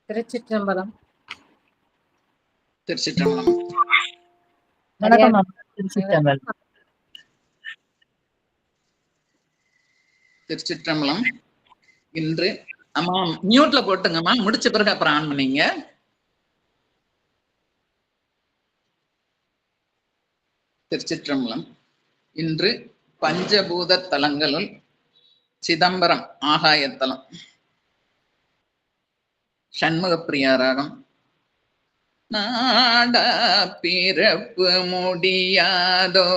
திருச்சிற்றம்பலம். திருச்சிற்றம்பலம். வணக்கம். திருச்சிற்றம்பலம். திருச்சிற்றம்பலம். இன்று அம்மா மியூட்ல போட்டுங்கம்மா, முடிச்ச பிறகு அப்புறம் ஆன் பண்ணீங்க. திருச்சிற்றம்பலம். இன்று பஞ்சபூத தலங்களுள் சிதம்பரம் ஆகாயத்தலம். சண்முகப்பிரியா ராகம். நாடா பிறப்பு முடியாதோ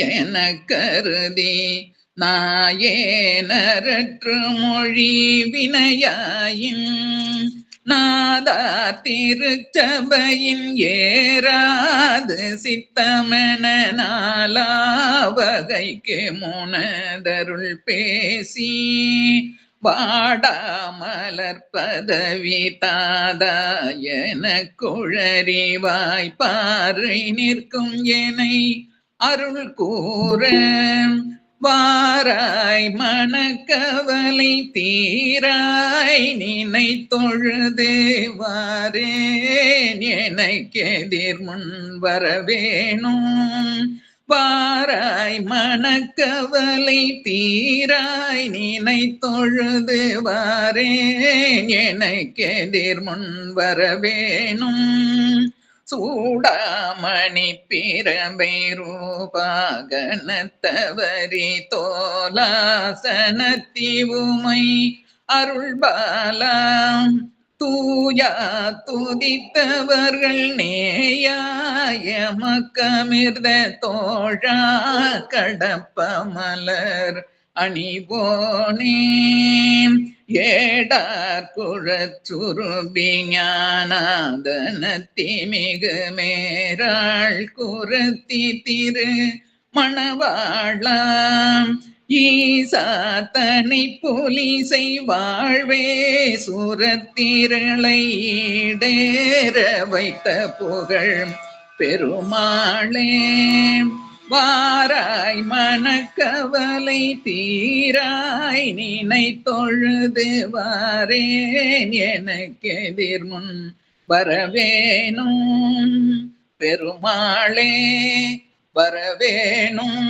என கருதி நாயேனரற்று மொழி வினையாயின் நாதா திருச்சபையின் ஏறாது சித்தமென நாலாவகைக்கு முனதருள் பேசி வாடாமலர் பதவி தாதா என குழறிவாய் பாறை நிற்கும் எனை அருள் கூற வாராய் மனக்கவலை தீராய் நினை தொழுது வாரேன் எனக்கெதிர் முன் வரவேணும் வாராய் மனக்கவலை தீராய் நினை தொழுது வாரேன் எனக்கெதிர் முன் வரவேணும் சூடாமணி பிரபை ரூபாகனத்தவரி தோலாசனத்தி உமை அருள்பாலாம் தூயா துதித்தவர்கள் நேயாய மக்கமிர்த தோழா கடப்பமலர் அணிவோனே ஏடார் குழச்சுருபி ஞானாதனத்தி மிகு மேராள் குரத்தி திரு மணவாளாம் ஈசா தனி புலிசை வாழ்வே சுரத்திரளை ஈடேற வைத்த புகழ் பெருமாளே வாராய் மனக்கவலை தீராய் நினை தொழுது வாரேன் எனக்கெதிர் முன் வரவேணும் பெருமாளே வரவேணும்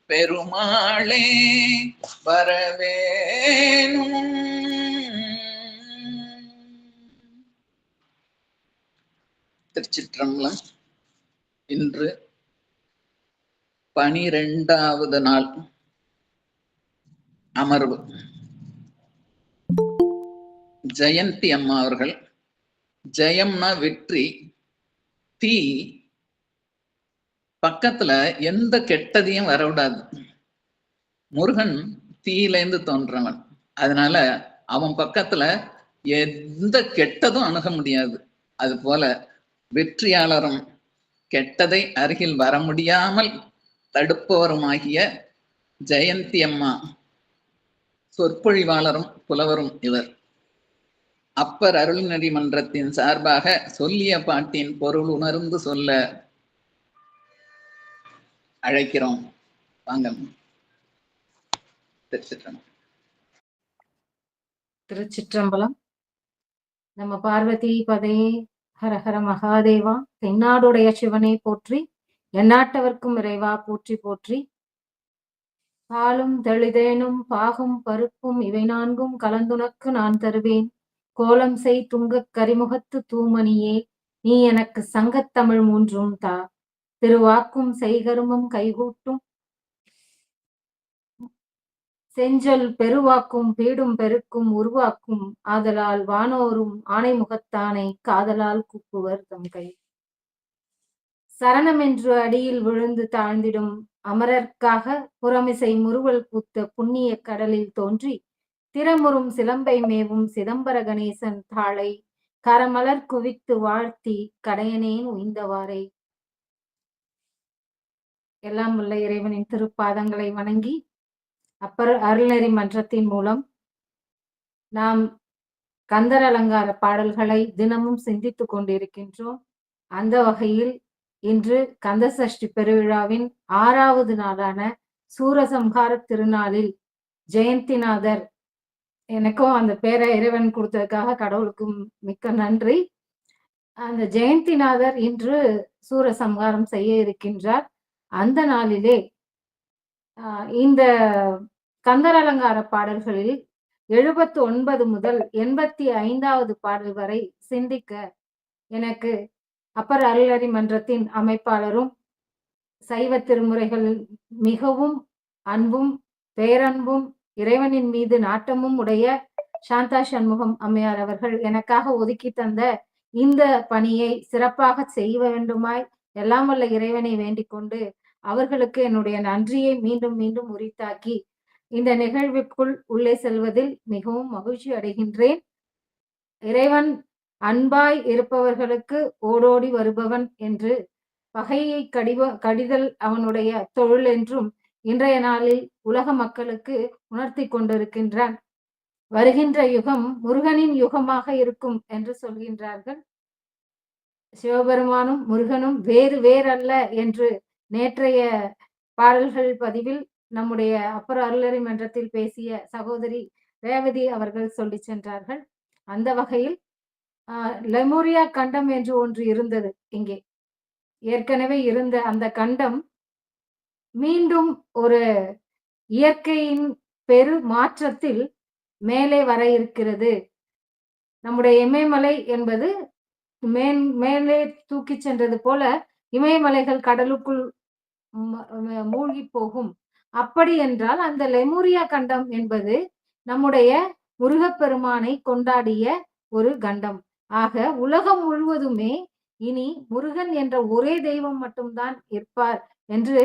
பெருமாளே வரவேணும். திருச்சிற்றம்பலம். இன்று 12வது நாள் அமர்வு. ஜெயந்தி அம்மா அவர்கள் ஜெயம்னா வெற்றி, தீ பக்கத்துல எந்த கெட்டதையும் வரவிடாது. முருகன் தீயிலேந்து தோன்றவன், அதனால அவன் பக்கத்துல எந்த கெட்டதும் அணுக முடியாது. அது போல வெற்றியாளரும் கெட்டதை அருகில் வர முடியாமல் தடுப்பவருமாகிய ஜெயந்தி அம்மா சொற்பொழிவாளரும் புலவரும் இவர். அப்பர் அருள்நெறி மன்றத்தின் சார்பாக சொல்லிய பாட்டின் பொருள் உணர்ந்து சொல்ல அழைக்கிறோம். வாங்க. திருச்சிற்றம்பலம். நம்ம பார்வதி பதே ஹரஹர மகாதேவா. தென்னாடுடைய சிவனை போற்றி, எந்நாட்டவர்க்கும் இறைவா போற்றி போற்றி. பாலும் தெளிதேனும் பாகும் பருப்பும் இவை நான்கும் கலந்துனக்கு நான் தருவேன். கோலம் செய் துங்கக் கரிமுகத்து தூமணியே, நீ எனக்கு சங்கத்தமிழ் மூன்றும் தா. திருவாக்கும் செய்கருமம் கைகூட்டும் செஞ்சொல் பெருவாக்கும் பீடும் பெருக்கும் உருவாக்கும் ஆதலால் வானோரும் ஆணைமுகத்தானை காதலால் கூப்புவர் தம் கை. சரணமென்று அடியில் விழுந்து தாழ்ந்திடும் அமரர்க்காக புறமிசை முறுவல் பூத்த புண்ணிய கடலில் தோன்றி திறமுறும் சிலம்பை மேவும் சிதம்பர கணேசன் தாளை கரமலர் குவித்து வாழ்த்தி கடையனேன் உய்ந்தவாறே. எல்லாம் உள்ள இறைவனின் திருப்பாதங்களை வணங்கி அப்பர் அருள்நெறி மன்றத்தின் மூலம் நாம் கந்தர் அலங்கார பாடல்களை தினமும் சிந்தித்துக் கொண்டிருக்கின்றோம். அந்த வகையில் இன்று கந்த சஷ்டி பெருவிழாவின் 6வது நாளான சூரசம்ஹார திருநாளில் ஜெயந்திநாதர் எனக்கும் அந்த பேரை இறைவன் கொடுத்ததுக்காக கடவுளுக்கும் மிக்க நன்றி. அந்த ஜெயந்திநாதர் இன்று சூரசம்ஹாரம் செய்ய இருக்கின்றார். அந்த நாளிலே இந்த கந்தர் அலங்கார பாடல்களில் 79 முதல் 85வது பாடல் வரை சிந்திக்க எனக்கு அப்பர் அருளறி மன்றத்தின் அமைப்பாளரும் சைவ திருமுறைகள் மிகவும் அன்பும் பேரன்பும் இறைவனின் மீது நாட்டமும் உடைய சாந்தா சண்முகம் அம்மையார் அவர்கள் எனக்காக ஒதுக்கி தந்த இந்த பணியை சிறப்பாக செய்ய வேண்டுமாய் எல்லாம் வல்ல இறைவனை வேண்டிக் கொண்டு அவர்களுக்கு என்னுடைய நன்றியை மீண்டும் மீண்டும் உரித்தாக்கி இந்த நிகழ்வுக்குள் உள்ளே செல்வதில் மிகவும் மகிழ்ச்சி அடைகின்றேன். இறைவன் அன்பாய் இருப்பவர்களுக்கு ஓடோடி வருபவன் என்று பகையை கடிதல் அவனுடைய தொழில் என்றும் இன்றைய நாளில் உலக மக்களுக்கு உணர்த்தி கொண்டிருக்கின்றான். வருகின்ற யுகம் முருகனின் யுகமாக இருக்கும் என்று சொல்கின்றார்கள். சிவபெருமானும் முருகனும் வேறு வேறல்ல என்று நேற்றைய பாடல்கள் பதிவில் நம்முடைய அப்பர் அருளறி மன்றத்தில் பேசிய சகோதரி ரேவதி அவர்கள் சொல்லி சென்றார்கள். அந்த வகையில் லெமோரியா கண்டம் என்று ஒன்று இருந்தது. இங்கே ஏற்கனவே இருந்த அந்த கண்டம் மீண்டும் ஒரு இயற்கையின் பெரு மாற்றத்தில் மேலே வர இருக்கிறது. நம்முடைய இமயமலை என்பது மேலே தூக்கி சென்றது போல இமயமலைகள் கடலுக்குள் மூழ்கி போகும். அப்படி என்றால் அந்த லெமூரியா கண்டம் என்பது நம்முடைய முருகப்பெருமானை கொண்டாடிய ஒரு கண்டம். ஆக உலகம் முழுவதுமே இனி முருகன் என்ற ஒரே தெய்வம் மட்டும்தான் இருப்பார் என்று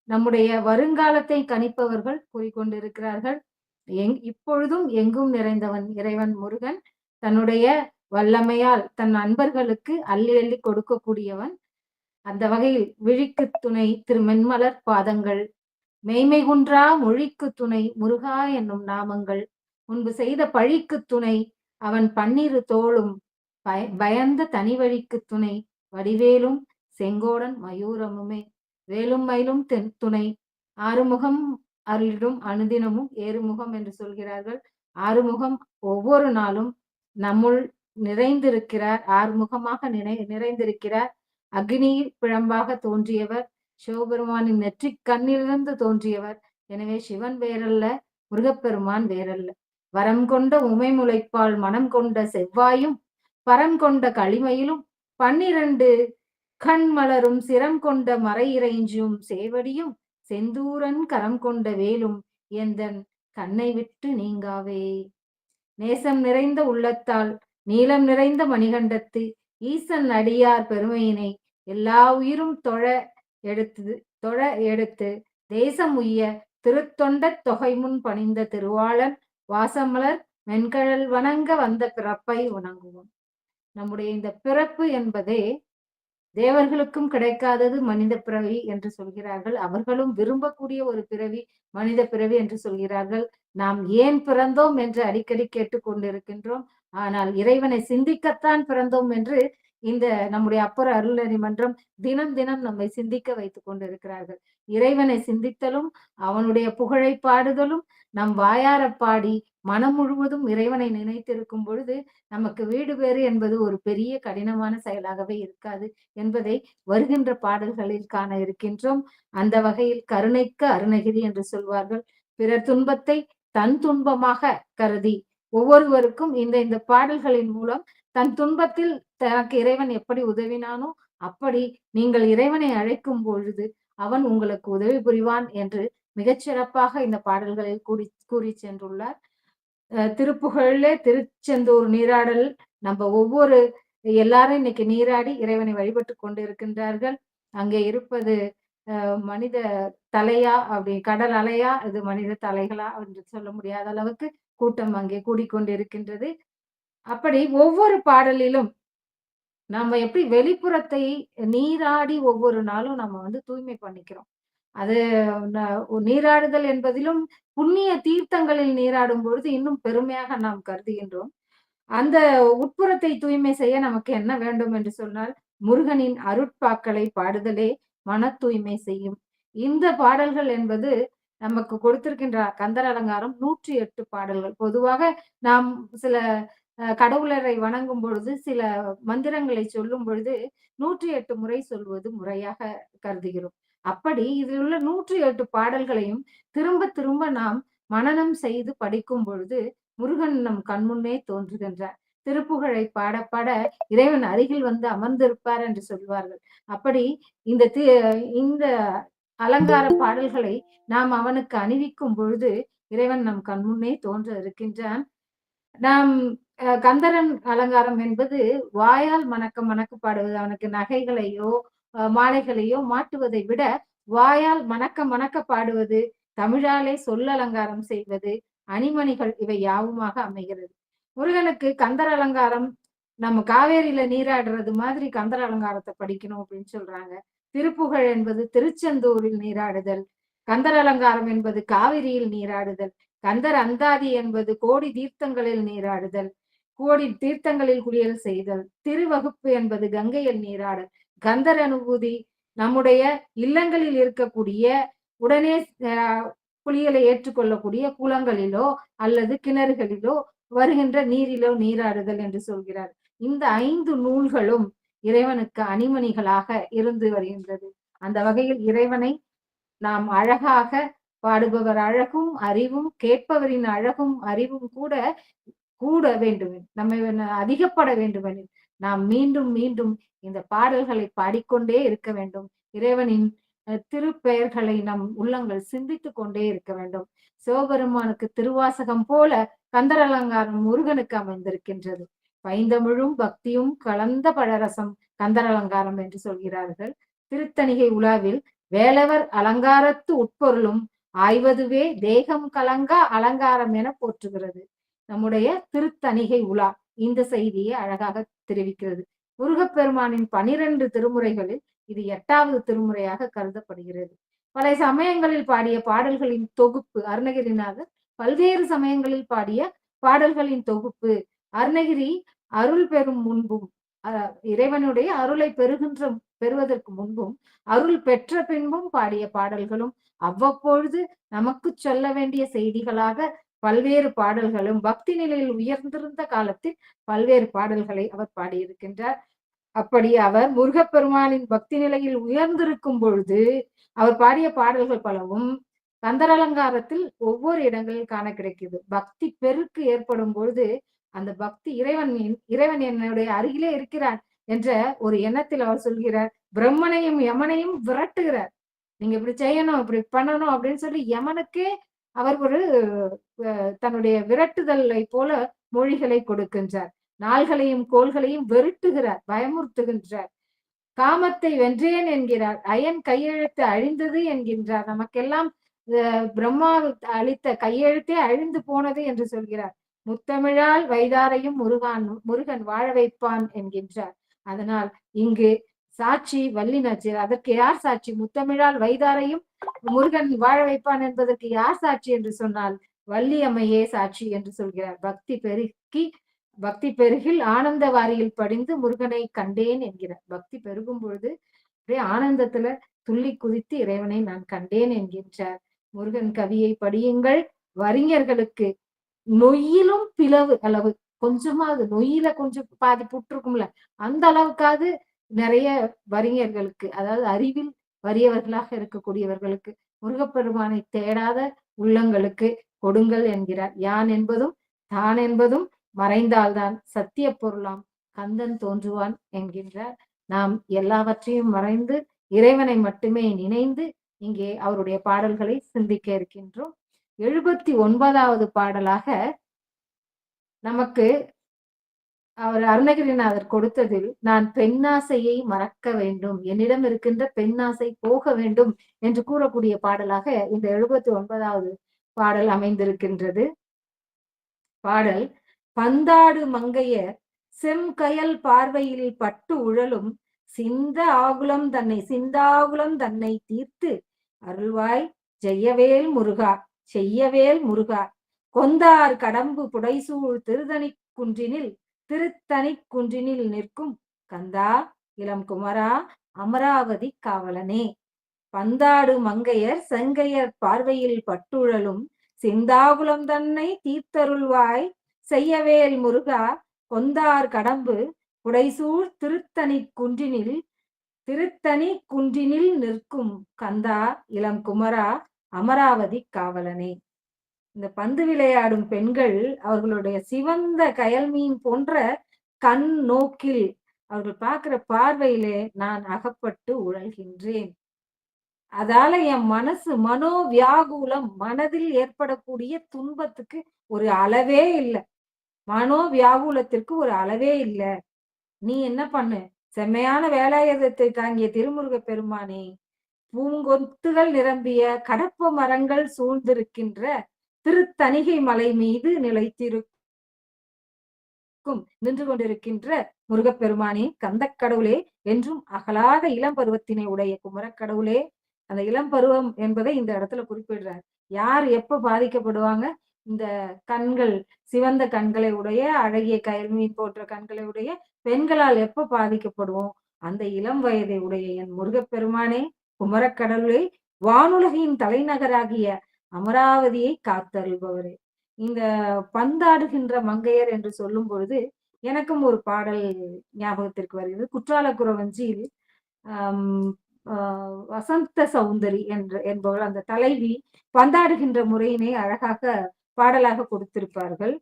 நம்முடைய வருங்காலத்தை கணிப்பவர்கள் கூறிக்கொண்டிருக்கிறார்கள். இப்பொழுதும் எங்கும் நிறைந்தவன் இறைவன் முருகன் தன்னுடைய வல்லமையால் தன் அன்பர்களுக்கு அள்ளி அள்ளி கொடுக்கக்கூடியவன். அந்த வகையில் விழிக்கு துணை திருமென்மலர் பாதங்கள், மெய்மை குன்றா மொழிக்கு துணை முருகா என்னும் நாமங்கள், முன்பு செய்த பழிக்கு துணை அவன் பன்னிரு தோளும், பயந்த தனி வழிக்கு துணை வடிவேலும் செங்கோடன் மயூரமுமே, வேலும் மயிலும் துணை ஆறுமுகம் அருளிடும் அனுதினமும் ஏறுமுகம் என்று சொல்கிறார்கள். ஆறுமுகம் ஒவ்வொரு நாளும் நம்முள் நிறைந்திருக்கிறார். ஆறுமுகமாக நிறைந்திருக்கிறார். அக்னியில் பிழம்பாக தோன்றியவர், சிவபெருமானின் நெற்றிக் கண்ணிலிருந்து தோன்றியவர். எனவே சிவன் வேறல்ல, முருகப்பெருமான் வேறல்ல. வரம் கொண்ட உமை முளைப்பால் மனம் கொண்ட செவ்வாயும், பரம் கொண்ட களிமையிலும் 12 கண் மலரும் சிரம் கொண்ட மறை இறைஞ்சும் சேவடியும், செந்தூரன் கரம் கொண்ட வேலும் எந்தன் கண்ணை விட்டு நீங்காவே. நேசம் நிறைந்த உள்ளத்தால் நீலம் நிறைந்த மணிகண்டத்து ஈசன் அடியார் பெருமையினை எல்லா உயிரும் தொழ எடுத்து தேசம் உய்ய திருத்தொண்ட தொகை முன் பணிந்த திருவாளன் வாசமலர் மென்கழல் வணங்க வந்த பிறப்பை வணங்குவோம். நம்முடைய இந்த பிறப்பு என்பதே தேவர்களுக்கும் கிடைக்காதது மனித பிறவி என்று சொல்கிறார்கள். அவர்களும் விரும்பக்கூடிய ஒரு பிறவி மனித பிறவி என்று சொல்கிறார்கள். நாம் ஏன் பிறந்தோம் என்று அடிக்கடி கேட்டுக்கொண்டிருக்கின்றோம். ஆனால் இறைவனை சிந்திக்கத்தான் பிறந்தோம் என்று இந்த நம்முடைய அப்பர் அருளறி மன்றம் தினம் தினம் நம்மை சிந்திக்க வைத்துக் கொண்டிருக்கிறார்கள். இறைவனை சிந்தித்தலும் அவனுடைய புகழை பாடுதலும் நம் வாயார பாடி மனம் முழுவதும் இறைவனை நினைத்திருக்கும் பொழுது நமக்கு வீடு பேறு என்பது ஒரு பெரிய கடினமான செயலாகவே இருக்காது என்பதை வருகின்ற பாடல்களில் காண இருக்கின்றோம். அந்த வகையில் கருணைக்கு அருணகிரி என்று சொல்வார்கள். பிறர் துன்பத்தை தன் துன்பமாக கருதி ஒவ்வொருவருக்கும் இந்த பாடல்களின் மூலம் தன் துன்பத்தில் தனக்கு இறைவன் எப்படி உதவினானோ அப்படி நீங்கள் இறைவனை அழைக்கும் பொழுது அவன் உங்களுக்கு உதவி புரிவான் என்று மிகச்சிறப்பாக இந்த பாடல்களில் கூறி சென்றுள்ளார். திருப்புகழ்ல திருச்செந்தூர் நீராடல் நம்ம ஒவ்வொரு எல்லாரும் இன்னைக்கு நீராடி இறைவனை வழிபட்டு கொண்டு இருக்கின்றார்கள். அங்கே இருப்பது மனித தலையா அப்படி கடல் அலையா இது மனித தலைகளா என்று சொல்ல முடியாத அளவுக்கு கூட்டம் அங்கே கூடிக்கொண்டிருக்கின்றது. அப்படி ஒவ்வொரு பாடலிலும் நம்ம எப்படி வெளிப்புறத்தை நீராடி ஒவ்வொரு நாளும் நம்ம தூய்மை பண்ணிக்கிறோம். அது நீராடுதல் என்பதிலும் புண்ணிய தீர்த்தங்களில் நீராடும் பொழுது இன்னும் பெருமையாக நாம் கருதுகின்றோம். அந்த உட்புறத்தை தூய்மை செய்ய நமக்கு என்ன வேண்டும் என்று சொன்னால் முருகனின் அருட்பாக்களை பாடுதலே மன தூய்மை செய்யும். இந்த பாடல்கள் என்பது நமக்கு கொடுத்திருக்கின்ற கந்தர் அலங்காரம் 108 பாடல்கள். பொதுவாக நாம் சில கடவுளரை வணங்கும் பொழுது, சில மந்திரங்களை சொல்லும் பொழுது 108 முறை சொல்வது முறையாக கருதுகிறோம். அப்படி இதில் உள்ள 108 பாடல்களையும் திரும்ப திரும்ப நாம் மனனம் செய்து படிக்கும் பொழுது, முருகன் நம் கண்முன்னே தோன்றுகின்றார். திருப்புகழை பாட பாட இறைவன் அருகில் வந்து அமர்ந்திருப்பார் என்று சொல்வார்கள். அப்படி இந்த இந்த அலங்கார பாடல்களை நாம் அவனுக்கு அணிவிக்கும் பொழுது இறைவன் நம் கண்முன்னே தோன்ற இருக்கின்றான். நாம் கந்தரன் அலங்காரம் என்பது வாயால் மணக்க மணக்க பாடுவது. அவனுக்கு நகைகளையோ மாலைகளையோ மாட்டுவதை விட வாயால் மணக்க மணக்க பாடுவது, தமிழாலே சொல்லலங்காரம் செய்வது, அணிமணிகள் இவை யாவுமாக அமைகிறது. முருகனுக்கு கந்தர் அலங்காரம் நம்ம காவேரியில நீராடுறது மாதிரி கந்தர் அலங்காரத்தை படிக்கணும் அப்படின்னு சொல்றாங்க. திருப்புகழ் என்பது திருச்செந்தூரில் நீராடுதல், கந்தர் அலங்காரம் என்பது காவிரியில் நீராடுதல், கந்தர் அந்தாதி என்பது கோடி தீர்த்தங்களில் நீராடுதல், கோடி தீர்த்தங்களில் குளியல் செய்தல், திருவகுப்பு என்பது கங்கையில் நீராடல், கந்தர் அனுபூதி நம்முடைய இல்லங்களில் இருக்கக்கூடிய உடனே குளியலை ஏற்றுக்கொள்ளக்கூடிய குளங்களிலோ அல்லது கிணறுகளிலோ வருகின்ற நீரிலோ நீராடுதல் என்று சொல்கிறார். இந்த 5 நூல்களும் இறைவனுக்கு அணிமணிகளாக இருந்து வருகின்றது. அந்த வகையில் இறைவனை நாம் அழகாக பாடுபவர் அழகும் அறிவும், கேட்பவரின் அழகும் அறிவும் கூட கூட வேண்டும். நம்மை அதிகப்பட வேண்டுமெனில் நாம் மீண்டும் மீண்டும் இந்த பாடல்களை பாடிக்கொண்டே இருக்க வேண்டும். இறைவனின் திருப்பெயர்களை நம் உள்ளங்கள் சிந்தித்துக் கொண்டே இருக்க வேண்டும். சிவபெருமானுக்கு திருவாசகம் போல கந்தர் அலங்காரம் முருகனுக்கு அமைந்திருக்கின்றது. பைந்தமிழும் பக்தியும் கலந்த பழரசம் கந்தர் அலங்காரம் என்று சொல்கிறார்கள். திருத்தணிகை உலாவில் வேலவர் அலங்காரத்து உட்பொருளும் ஆய்வதுவே தேகம் கலங்கா அலங்காரம் என போற்றுகிறது. நம்முடைய திருத்தணிகை உலா இந்த செய்தியை அழகாக தெரிவிக்கிறது. முருகப்பெருமானின் 12 திருமுறைகளில் இது 8வது திருமுறையாக கருதப்படுகிறது. பல சமயங்களில் பாடிய பாடல்களின் தொகுப்பு அருணகிரிநாதர் பல்வேறு சமயங்களில் பாடிய பாடல்களின் தொகுப்பு. அருணகிரி அருள் பெறும் முன்பும் இறைவனுடைய அருளை பெறுவதற்கு முன்பும் அருள் பெற்ற பின்பும் பாடிய பாடல்களும் அவ்வப்பொழுது நமக்கு சொல்ல வேண்டிய செய்திகளாக பல்வேறு பாடல்களும் பக்தி நிலையில் உயர்ந்திருந்த காலத்தில் பல்வேறு பாடல்களை அவர் பாடியிருக்கின்றார். அப்படி அவர் முருகப்பெருமானின் பக்தி நிலையில் உயர்ந்திருக்கும் பொழுது அவர் பாடிய பாடல்கள் பலவும் கந்தர் அலங்காரத்தில் ஒவ்வொரு இடங்களில் காண கிடைக்குது. பக்தி பெருக்கு ஏற்படும் பொழுது அந்த பக்தி இறைவன் என்னுடைய அருகிலே இருக்கிறார் என்ற ஒரு எண்ணத்தில் அவர் சொல்கிறார். பிரம்மனையும் யமனையும் விரட்டுகிறார். நீங்க இப்படி செய்யணும், இப்படி பண்ணணும் அப்படின்னு சொல்லி யமனுக்கே அவர் ஒரு தன்னுடைய விரட்டுதலை போல மொழிகளை கொடுக்கின்றார். நாள்களையும் கோள்களையும் வெருட்டுகிறார், பயமுறுத்துகின்றார். காமத்தை வென்றேன் என்கிறார், அயன் கையெழுத்து அழிந்தது என்கின்றார். நமக்கெல்லாம் பிரம்மா அளித்த கையெழுத்தே அழிந்து போனது என்று சொல்கிறார். முத்தமிழால் வைதாரையும் முருகன் வாழ வைப்பான் என்கின்றார். அதனால் இங்கு சாட்சி வள்ளி நாச்சியார். அதற்கு யார் சாட்சி? முத்தமிழால் வைதாரையும் முருகன் வாழ வைப்பான் என்பதற்கு யார் சாட்சி என்று சொன்னால் வள்ளி அம்மையே சாட்சி என்று சொல்கிறார். பக்தி பெருகில் ஆனந்த வாரியில் படிந்து முருகனை கண்டேன் என்கிறார். பக்தி பெருகும் பொழுது அப்படியே ஆனந்தத்துல துள்ளி குதித்து இறைவனை நான் கண்டேன் என்கின்றார். முருகன் கவியை படியுங்கள். வறிஞர்களுக்கு நொய்யிலும் பிளவு அளவு கொஞ்சமா, அது நொய்யில கொஞ்சம் பாதி புற்றுக்கும்ல, அந்த அளவுக்காவது நிறைய வறிஞர்களுக்கு, அதாவது அறிவில் வறியவர்களாக இருக்கக்கூடியவர்களுக்கு, முருகப்பெருமானை தேடாத உள்ளங்களுக்கு கொடுங்கள் என்கிறார். யான் என்பதும் தான் என்பதும் மறைந்தால்தான் சத்திய பொருளாம் கந்தன் தோன்றுவான் என்கின்றார். நாம் எல்லாவற்றையும் மறைந்து இறைவனை மட்டுமே நினைந்து இங்கே அவருடைய பாடல்களை சிந்திக்க இருக்கின்றோம். 79வது பாடலாக நமக்கு அவர் அருணகிரிநாதர் கொடுத்ததில் நான் பெண்ணாசையை மறக்க வேண்டும், என்னிடம் இருக்கின்ற பெண்ணாசை போக வேண்டும் என்று கூறக்கூடிய பாடலாக இந்த 79வது பாடல் அமைந்திருக்கின்றது. பாடல்: பந்தாடு மங்கையர் செம்கயல் பார்வையில் பட்டு உழலும் சிந்தாகுலம் தன்னை தீர்த்து அருள்வாய் செய்யவேல் முருகா செய்யவேல் முருகா கொந்தார் கடம்பு புடைசூழ் திருத்தணி குன்றினில் நிற்கும் கந்தா இளம் குமரா அமராவதி காவலனே. பந்தாடு மங்கையர் செங்கையர் பார்வையில் பட்டுழலும் சிந்தாகுலம் தன்னை தீர்த்தருள்வாய் செய்யவேல் முருகா கொந்தார் கடம்பு புடைசூழ் திருத்தணி குன்றினில் நிற்கும் கந்தா இளம் குமரா அமராவதி காவலனே. இந்த பந்து விளையாடும் பெண்கள் அவர்களுடைய சிவந்த கயல் மீன் போன்ற கண் நோக்கில் அவர்கள் பார்க்கிற பார்வையிலே நான் அகப்பட்டு உழல்கின்றேன். அதால என் மனோவியாகுலம், மனதில் ஏற்படக்கூடிய துன்பத்துக்கு ஒரு அளவே இல்லை. மனோவியாகுலத்திற்கு ஒரு அளவே இல்லை. நீ என்ன பண்ணு, செம்மையான வேலாயுதத்தை தாங்கிய திருமுருக பெருமானே, பூங்கொத்துகள் நிரம்பிய கடப்ப மரங்கள் சூழ்ந்திருக்கின்ற திருத்தணிகை மலை மீது நின்று கொண்டிருக்கின்ற முருகப்பெருமானே, கந்தக்கடவுளே, என்றும் அகலாத இளம் பருவத்தினை உடைய குமரக்கடவுளே. அந்த இளம் பருவம் என்பதை இந்த இடத்துல குறிப்பிடுறார். யார் எப்ப பாதிக்கப்படுவாங்க? இந்த கண்கள், சிவந்த கண்களை உடைய, அழகிய கயல்மீன் போன்ற கண்களை உடைய பெண்களால் எப்ப பாதிக்கப்படுவோம்? அந்த இளம் வயதை உடைய என் முருகப்பெருமானே, குமரக்கடவுளே, வானுலகின் தலைநகராகிய அமராவதியை காத்தருள்பவரே. இந்த பந்தாடுகின்ற மங்கையர் என்று சொல்லும் பொழுது எனக்கும் ஒரு பாடல் ஞாபகத்திற்கு வருகிறது. குற்றால குறவஞ்சியில் வசந்த சௌந்தரி என்பவள், அந்த தலைவி, பந்தாடுகின்ற முறையினை அழகாக பாடலாக கொடுத்திருப்பார்கள்.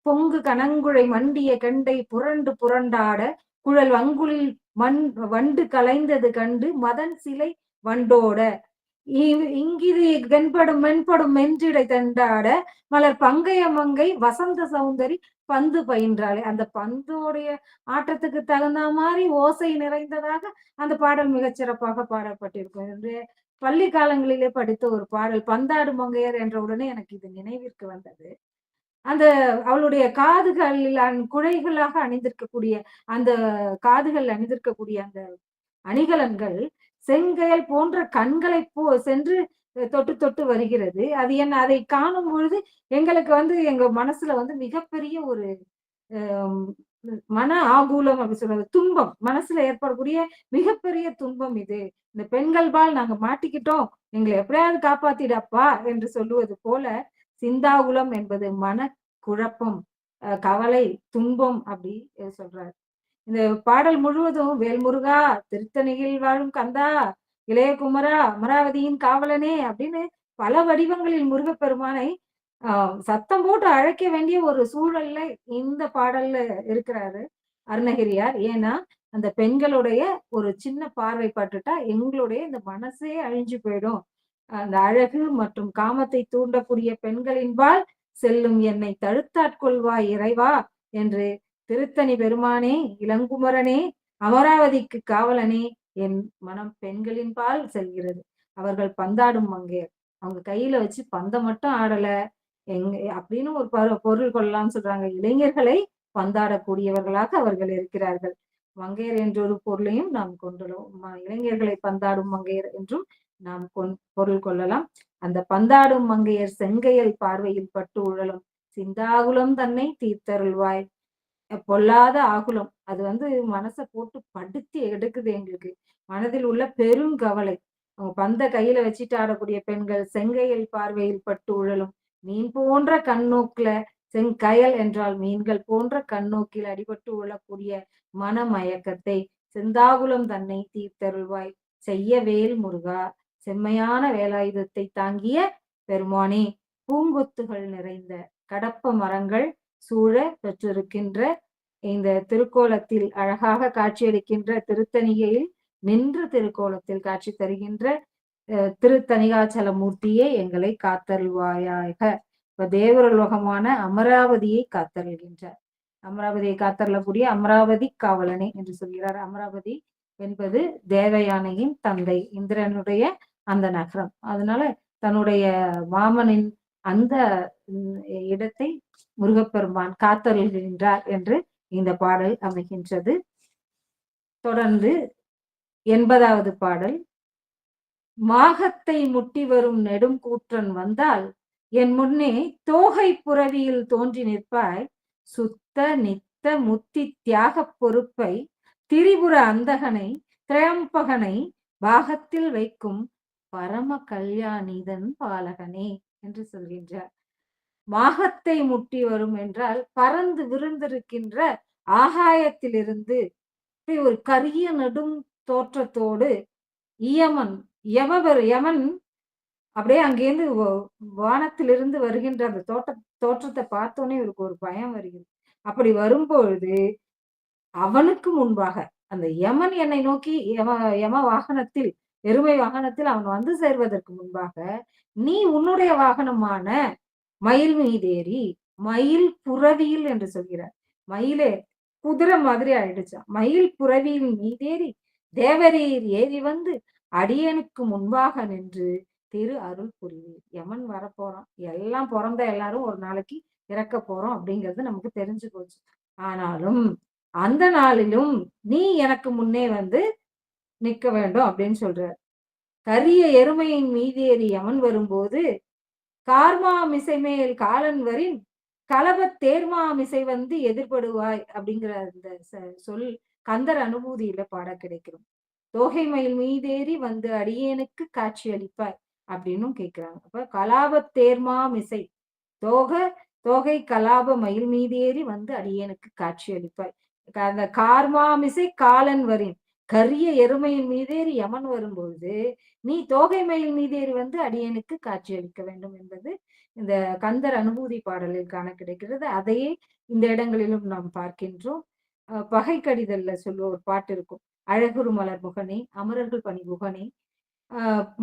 பொங்கு கனங்குழை மண்டிய கண்டை புரண்டு புரண்டாட குழல் வங்குளில் வண்டு கலைந்தது கண்டு மதன் சிலை வண்டோட இங்கிது மென்படும் மென்றிடை தண்டாட மலர் பங்கைய மங்கை வசந்த சௌந்தரி பந்து பயின்றாளே. அந்த பந்தோடைய ஆட்டத்துக்கு தகுந்த மாதிரி ஓசை நிறைந்ததாக அந்த பாடல் மிகச்சிறப்பாக பாடப்பட்டிருக்கும் என்று பள்ளி காலங்களிலே படித்த ஒரு பாடல். பந்தாடு மங்கையர் என்ற உடனே எனக்கு இது நினைவிற்கு வந்தது. அந்த அவளுடைய காதுகளில் குழைகளாக அணிந்திருக்கக்கூடிய அந்த காதுகள் அணிந்திருக்கக்கூடிய அந்த அணிகலன்கள் செங்கயல் போன்ற கண்களை சென்று தொட்டு தொட்டு வருகிறது. அது என்ன, அதை காணும் பொழுது எங்களுக்கு எங்க மனசுல மிகப்பெரிய ஒரு மன ஆகூலம் அப்படி சொல்றது, துன்பம், மனசுல ஏற்படக்கூடிய மிகப்பெரிய துன்பம் இது. இந்த பெண்கள்பால் நாங்க மாட்டிக்கிட்டோம், எங்களை எப்படியாவது காப்பாத்திடப்பா என்று சொல்லுவது போல சிந்தாகுலம் என்பது மன குழப்பம், கவலை, துன்பம் அப்படி சொல்றாரு. இந்த பாடல் முழுவதும் வேல்முருகா, திருத்தணியில் வாழும் கந்தா, இளைய குமரா, அமராவதியின் காவலனே அப்படின்னு பல வடிவங்களில் முருகப்பெருமானை சத்தம் போட்டு அழைக்க வேண்டிய ஒரு சூழல்ல இந்த பாடல்ல இருக்கிறாரு அருணகிரியார். ஏன்னா அந்த பெண்களுடைய ஒரு சின்ன பார்வை பட்டுட்டா எங்களுடைய இந்த மனசே அழிஞ்சு போயிடும். அந்த அழகு மற்றும் காமத்தை தூண்டக்கூடிய பெண்களின்பால் செல்லும் என்னை தடுத்தாட்கொள்வாய் இறைவா என்று திருத்தணி பெருமானே, இளங்குமரனே, அமராவதிக்கு காவலனே, என் மனம் பெண்களின் பால் செல்கிறது. அவர்கள் பந்தாடும் மங்கையர், அவங்க கையில வச்சு பந்த மட்டும் ஆடல, அப்படின்னு ஒரு பொருள் கொள்ளலாம்னு சொல்றாங்க. இளைஞர்களை பந்தாடக்கூடியவர்களாக அவர்கள் இருக்கிறார்கள். மங்கையர் என்ற ஒரு பொருளையும் நாம் கொண்டுள்ளோம். இளைஞர்களை பந்தாடும் மங்கையர் என்றும் நாம் பொருள் கொள்ளலாம். அந்த பந்தாடும் மங்கையர் செங்கையல் பார்வையில் பட்டு உழலும் சிந்தாகுலம் தன்னை தீர்த்தருள்வாய். பொல்லாத ஆகுலம், அது மனசை போட்டு படுத்தி எடுக்குது. எங்களுக்கு மனதில் உள்ள பெருங்கவலை. அவங்க பந்த கையில வச்சுட்டு ஆடக்கூடிய பெண்கள் செங்கையல் பார்வையில் பட்டு உழலும் மீன் போன்ற கண்ணோக்குல, செங்கயல் என்றால் மீன்கள் போன்ற கண்ணோக்கில் அடிபட்டு உழக்கூடிய மனமயக்கத்தை சிந்தாகுலம் தன்னை தீர்த்தருள்வாய் செய்யவேல் முருகா, செம்மையான வேலாயுதத்தை தாங்கிய பெருமானே, பூங்கொத்துகள் நிறைந்த கடப்ப மரங்கள் சூழ பெற்றிருக்கின்ற இந்த திருக்கோலத்தில் அழகாக காட்சியளிக்கின்ற திருத்தணிகையில் நின்று திருக்கோலத்தில் காட்சி தருகின்ற திருத்தணிகாச்சல மூர்த்தியே எங்களை காத்தருள்வாயாக. இப்ப தேவரலோகமான அமராவதியை காத்தருள்கின்றார். அமராவதியை காத்தருளக்கூடிய அமராவதி காவலனே என்று சொல்கிறார். அமராவதி என்பது தேவயானையின் தந்தை, இந்திரனுடைய அந்த நகரம். அதனால தன்னுடைய மாமனின் அந்த இடத்தை முருகப்பெருமான் காத்தருள்கின்றார் என்று இந்த பாடல் அமைகின்றது. தொடர்ந்து 80வது பாடல். மாகத்தை முட்டி வரும் நெடும் கூற்றன் வந்தால் என் முன்னே தோகை புறவியில் தோன்றி நிற்பாய், சுத்த நித்த முத்தி தியாக பொறுப்பை திரிபுர அந்தகனை திரையம்பகனை பாகத்தில் வைக்கும் பரம கல்யாணிதன் பாலகனே என்று சொல்கின்றார். மாகத்தை முட்டி வரும் என்றால் பறந்து விருந்திருக்கின்ற ஆகாயத்திலிருந்து ஒரு கரிய நெடும் தோற்றத்தோடு யமன் யமன் அப்படியே அங்கேருந்து வானத்திலிருந்து வருகின்ற அந்த தோற்றத்தை பார்த்தோன்னே இவருக்கு ஒரு பயம் வருகிறது. அப்படி வரும்பொழுது அவனுக்கு முன்பாக அந்த யமன் என்னை நோக்கி யம வாகனத்தில் எருமை வாகனத்தில் அவன் வந்து சேர்வதற்கு முன்பாக நீ உன்னுடைய வாகனமான மயில் மீதேறி மயில் புறவியில் என்று சொல்கிறார். மயிலே குதிரை மாதிரி ஆயிடுச்சான். மயில் புறவியில் மீதேறி தேவரீர் ஏறி வந்து அடியனுக்கு முன்பாக நின்று திரு அருள் புரிவீர். யமன் வரப்போறான், எல்லாம் பிறந்த எல்லாரும் ஒரு நாளைக்கு இறக்க போறோம் அப்படிங்கிறது நமக்கு தெரிஞ்சு போச்சு. ஆனாலும் அந்த நாளிலும் நீ எனக்கு முன்னே வந்து நிக்க வேண்டும் அப்படின்னு சொல்றார். கரிய எருமையின் மீதேறி யமன் வரும்போது கார்மாமிசை மேல் காலன் வரின் கலபத் தேர்மாமிசை வந்து எதிர்படுவாய் அப்படிங்கிற அந்த சொல் கந்தர் அனுபூதியில பாட கிடைக்கிறோம். தோகை மயில் மீதேறி வந்து அடியேனுக்கு காட்சி அளிப்பாய் அப்படின்னும் கேட்கிறாங்க. அப்ப கலாபத் தேர்மாமிசை தோகை கலாப மயில் மீதேறி வந்து அடியேனுக்கு காட்சி அளிப்பாய். அந்த கார்மாமிசை காலன் வரின் கரிய எருமையின் மீதேறி யமன் வரும்பொழுது நீ தோகை மயில் மீதேறி வந்து அடியனுக்கு காட்சி அளிக்க வேண்டும் என்பது இந்த கந்தர் அனுபூதி பாடலில் காண கிடைக்கிறது. அதையே இந்த இடங்களிலும் நாம் பார்க்கின்றோம். பகை கடிதல்ல சொல்லுவ ஒரு பாட்டு இருக்கும். அழகுரு மலர் முகனே, அமரர்கள் பணி முகனே,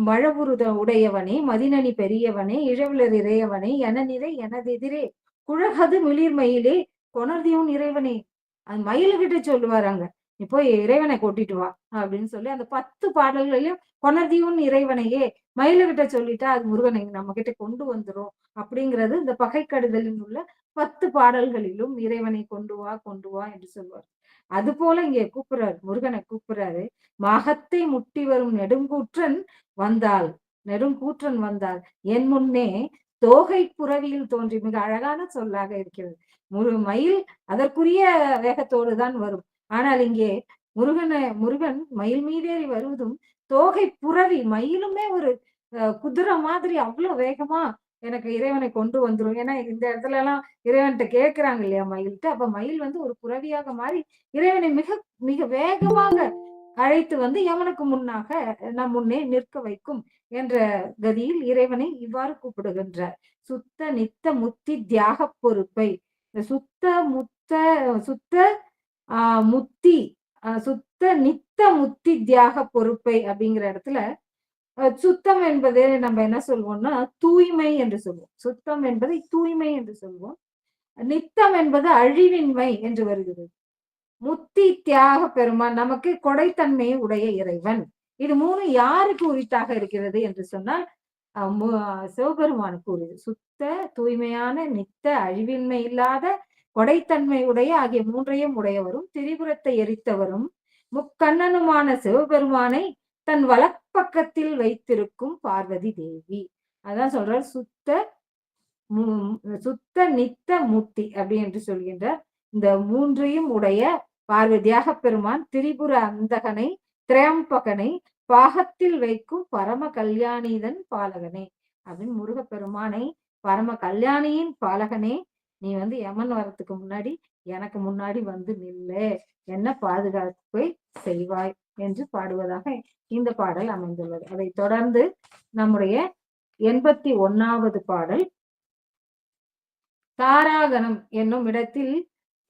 மழவுருத உடையவனே, மதினணி பெரியவனே, இழவிலர் இறையவனே, என நிறை எனதெதிரே குழகது மிளிர்மயிலே கொணர்தியும் இறைவனே. அது மயிலுகிட்ட சொல்லுவாராங்க, நீ போய் இறைவனை கூட்டிட்டு வா அப்படின்னு சொல்லி அந்த 10 பாடல்களையும் கொணர்தியும் இறைவனையே மயிலுகிட்ட சொல்லிட்டா அது முருகனை நம்ம கிட்ட கொண்டு வந்துரும் அப்படிங்கிறது இந்த பகை கடிதலில் உள்ள 10 பாடல்களிலும் இறைவனை கொண்டு வா என்று சொல்வார். அது போல இங்கே கூப்பிடுறாரு, முருகனை கூப்பிடுறாரு. மாகத்தை முட்டி வரும் நெடுங்கூற்றன் வந்தால் என் முன்னே தோகை புறவியில் தோன்றி, மிக அழகான சொல்லாக இருக்கிறது. மயில் அதற்குரிய வேகத்தோடு தான் வரும். ஆனால் இங்கே முருகன் மயில் மீதேறி வருவதும் தோகை புறவி, மயிலுமே ஒரு குதிரை மாதிரி அவ்வளவு வேகமா எனக்கு இறைவனை கொண்டு வந்துரும். ஏன்னா இந்த இடத்துல எல்லாம் இறைவன்கிட்ட கேட்கிறாங்க இல்லையா மயில்கிட்ட. அப்ப மயில் வந்து ஒரு புறவியாக மாறி இறைவனை மிக மிக வேகமாக அழைத்து வந்து யமனுக்கு முன்னாக நம் முன்னே நிற்க வைக்கும் என்ற கதியில் இறைவனை இவ்வாறு கூப்பிடுகின்றார். சுத்த நித்த முத்தி தியாக பொறுப்பை, சுத்த நித்த முத்தி தியாக பொறுப்பை அப்படிங்கிற இடத்துல சுத்தம் என்பது நம்ம என்ன சொல்வோம்னா தூய்மை என்று சொல்வோம். சுத்தம் என்பதை தூய்மை என்று சொல்வோம். நித்தம் என்பது அழிவின்மை என்று வருகிறது. முத்தி தியாக பெருமான், நமக்கு கொடைத்தன்மையை உடைய இறைவன். இது 3 யாருக்கு உரித்தாக இருக்கிறது என்று சொன்னால் சிவபெருமானுக்கு உரியது. சுத்த தூய்மையான நித்த அழிவின்மை இல்லாத கொடைத்தன்மை உடைய ஆகிய 3ஐயும் உடையவரும் திரிபுரத்தை எரித்தவரும் முக்கண்ணனுமான சிவபெருமானை தன் வலப்பக்கத்தில் வைத்திருக்கும் பார்வதி தேவி. அதான் சொல்றார் சுத்த நித்த முத்தி அப்படி என்று சொல்கின்றார். இந்த 3ஐயும் உடைய பார்வதியாக பெருமான் திரிபுர அந்தகனை திரையம்பகனை பாகத்தில் வைக்கும் பரம கல்யாணிதன் பாலகனே அப்படின்னு முருகப்பெருமானை பரம கல்யாணியின் பாலகனே, நீ வந்து யமன் வரத்துக்கு முன்னாடி எனக்கு முன்னாடி வந்து நில்லு, என்ன பாதுகாப்பு செய்வாய் என்று பாடுவதாக இந்த பாடல் அமைந்துள்ளது. அதை தொடர்ந்து நம்முடைய 81வது பாடல் தாராகணம் என்னும் இடத்தில்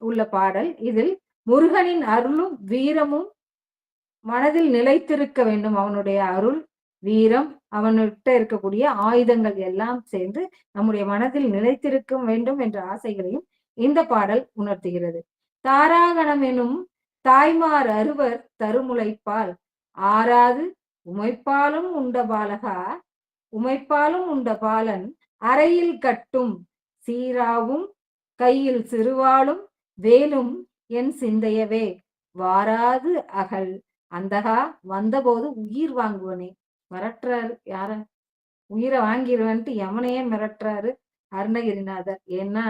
உள்ள பாடல். இதில் முருகனின் அருளும் வீரமும் மனதில் நிலைத்திருக்க வேண்டும். அவனுடைய அருள் வீரம், அவன்கிட்ட இருக்கக்கூடிய ஆயுதங்கள் எல்லாம் சேர்ந்து நம்முடைய மனதில் நிலைத்திருக்க வேண்டும் என்ற ஆசைகளையும் இந்த பாடல் உணர்த்துகிறது. தாராகணம் எனும் தாய்மார் அறுவர் தருமுலைப்பால் ஆறாது உமைப்பாலும் உண்ட பாலகா, உமைப்பாலும் உண்ட பாலன் அறையில் கட்டும் சீராவும் கையில் சிறுவாளும் வேலும் என் சிந்தையவே வாராது அகல் அந்தகா வந்தபோது உயிர் வாங்குவனே. மிரட்டுறாரு, யார உயிரை வாங்கிடுவேன்ட்டு யமனையே மிரட்டுறாரு அருணகிரிநாதர். ஏன்னா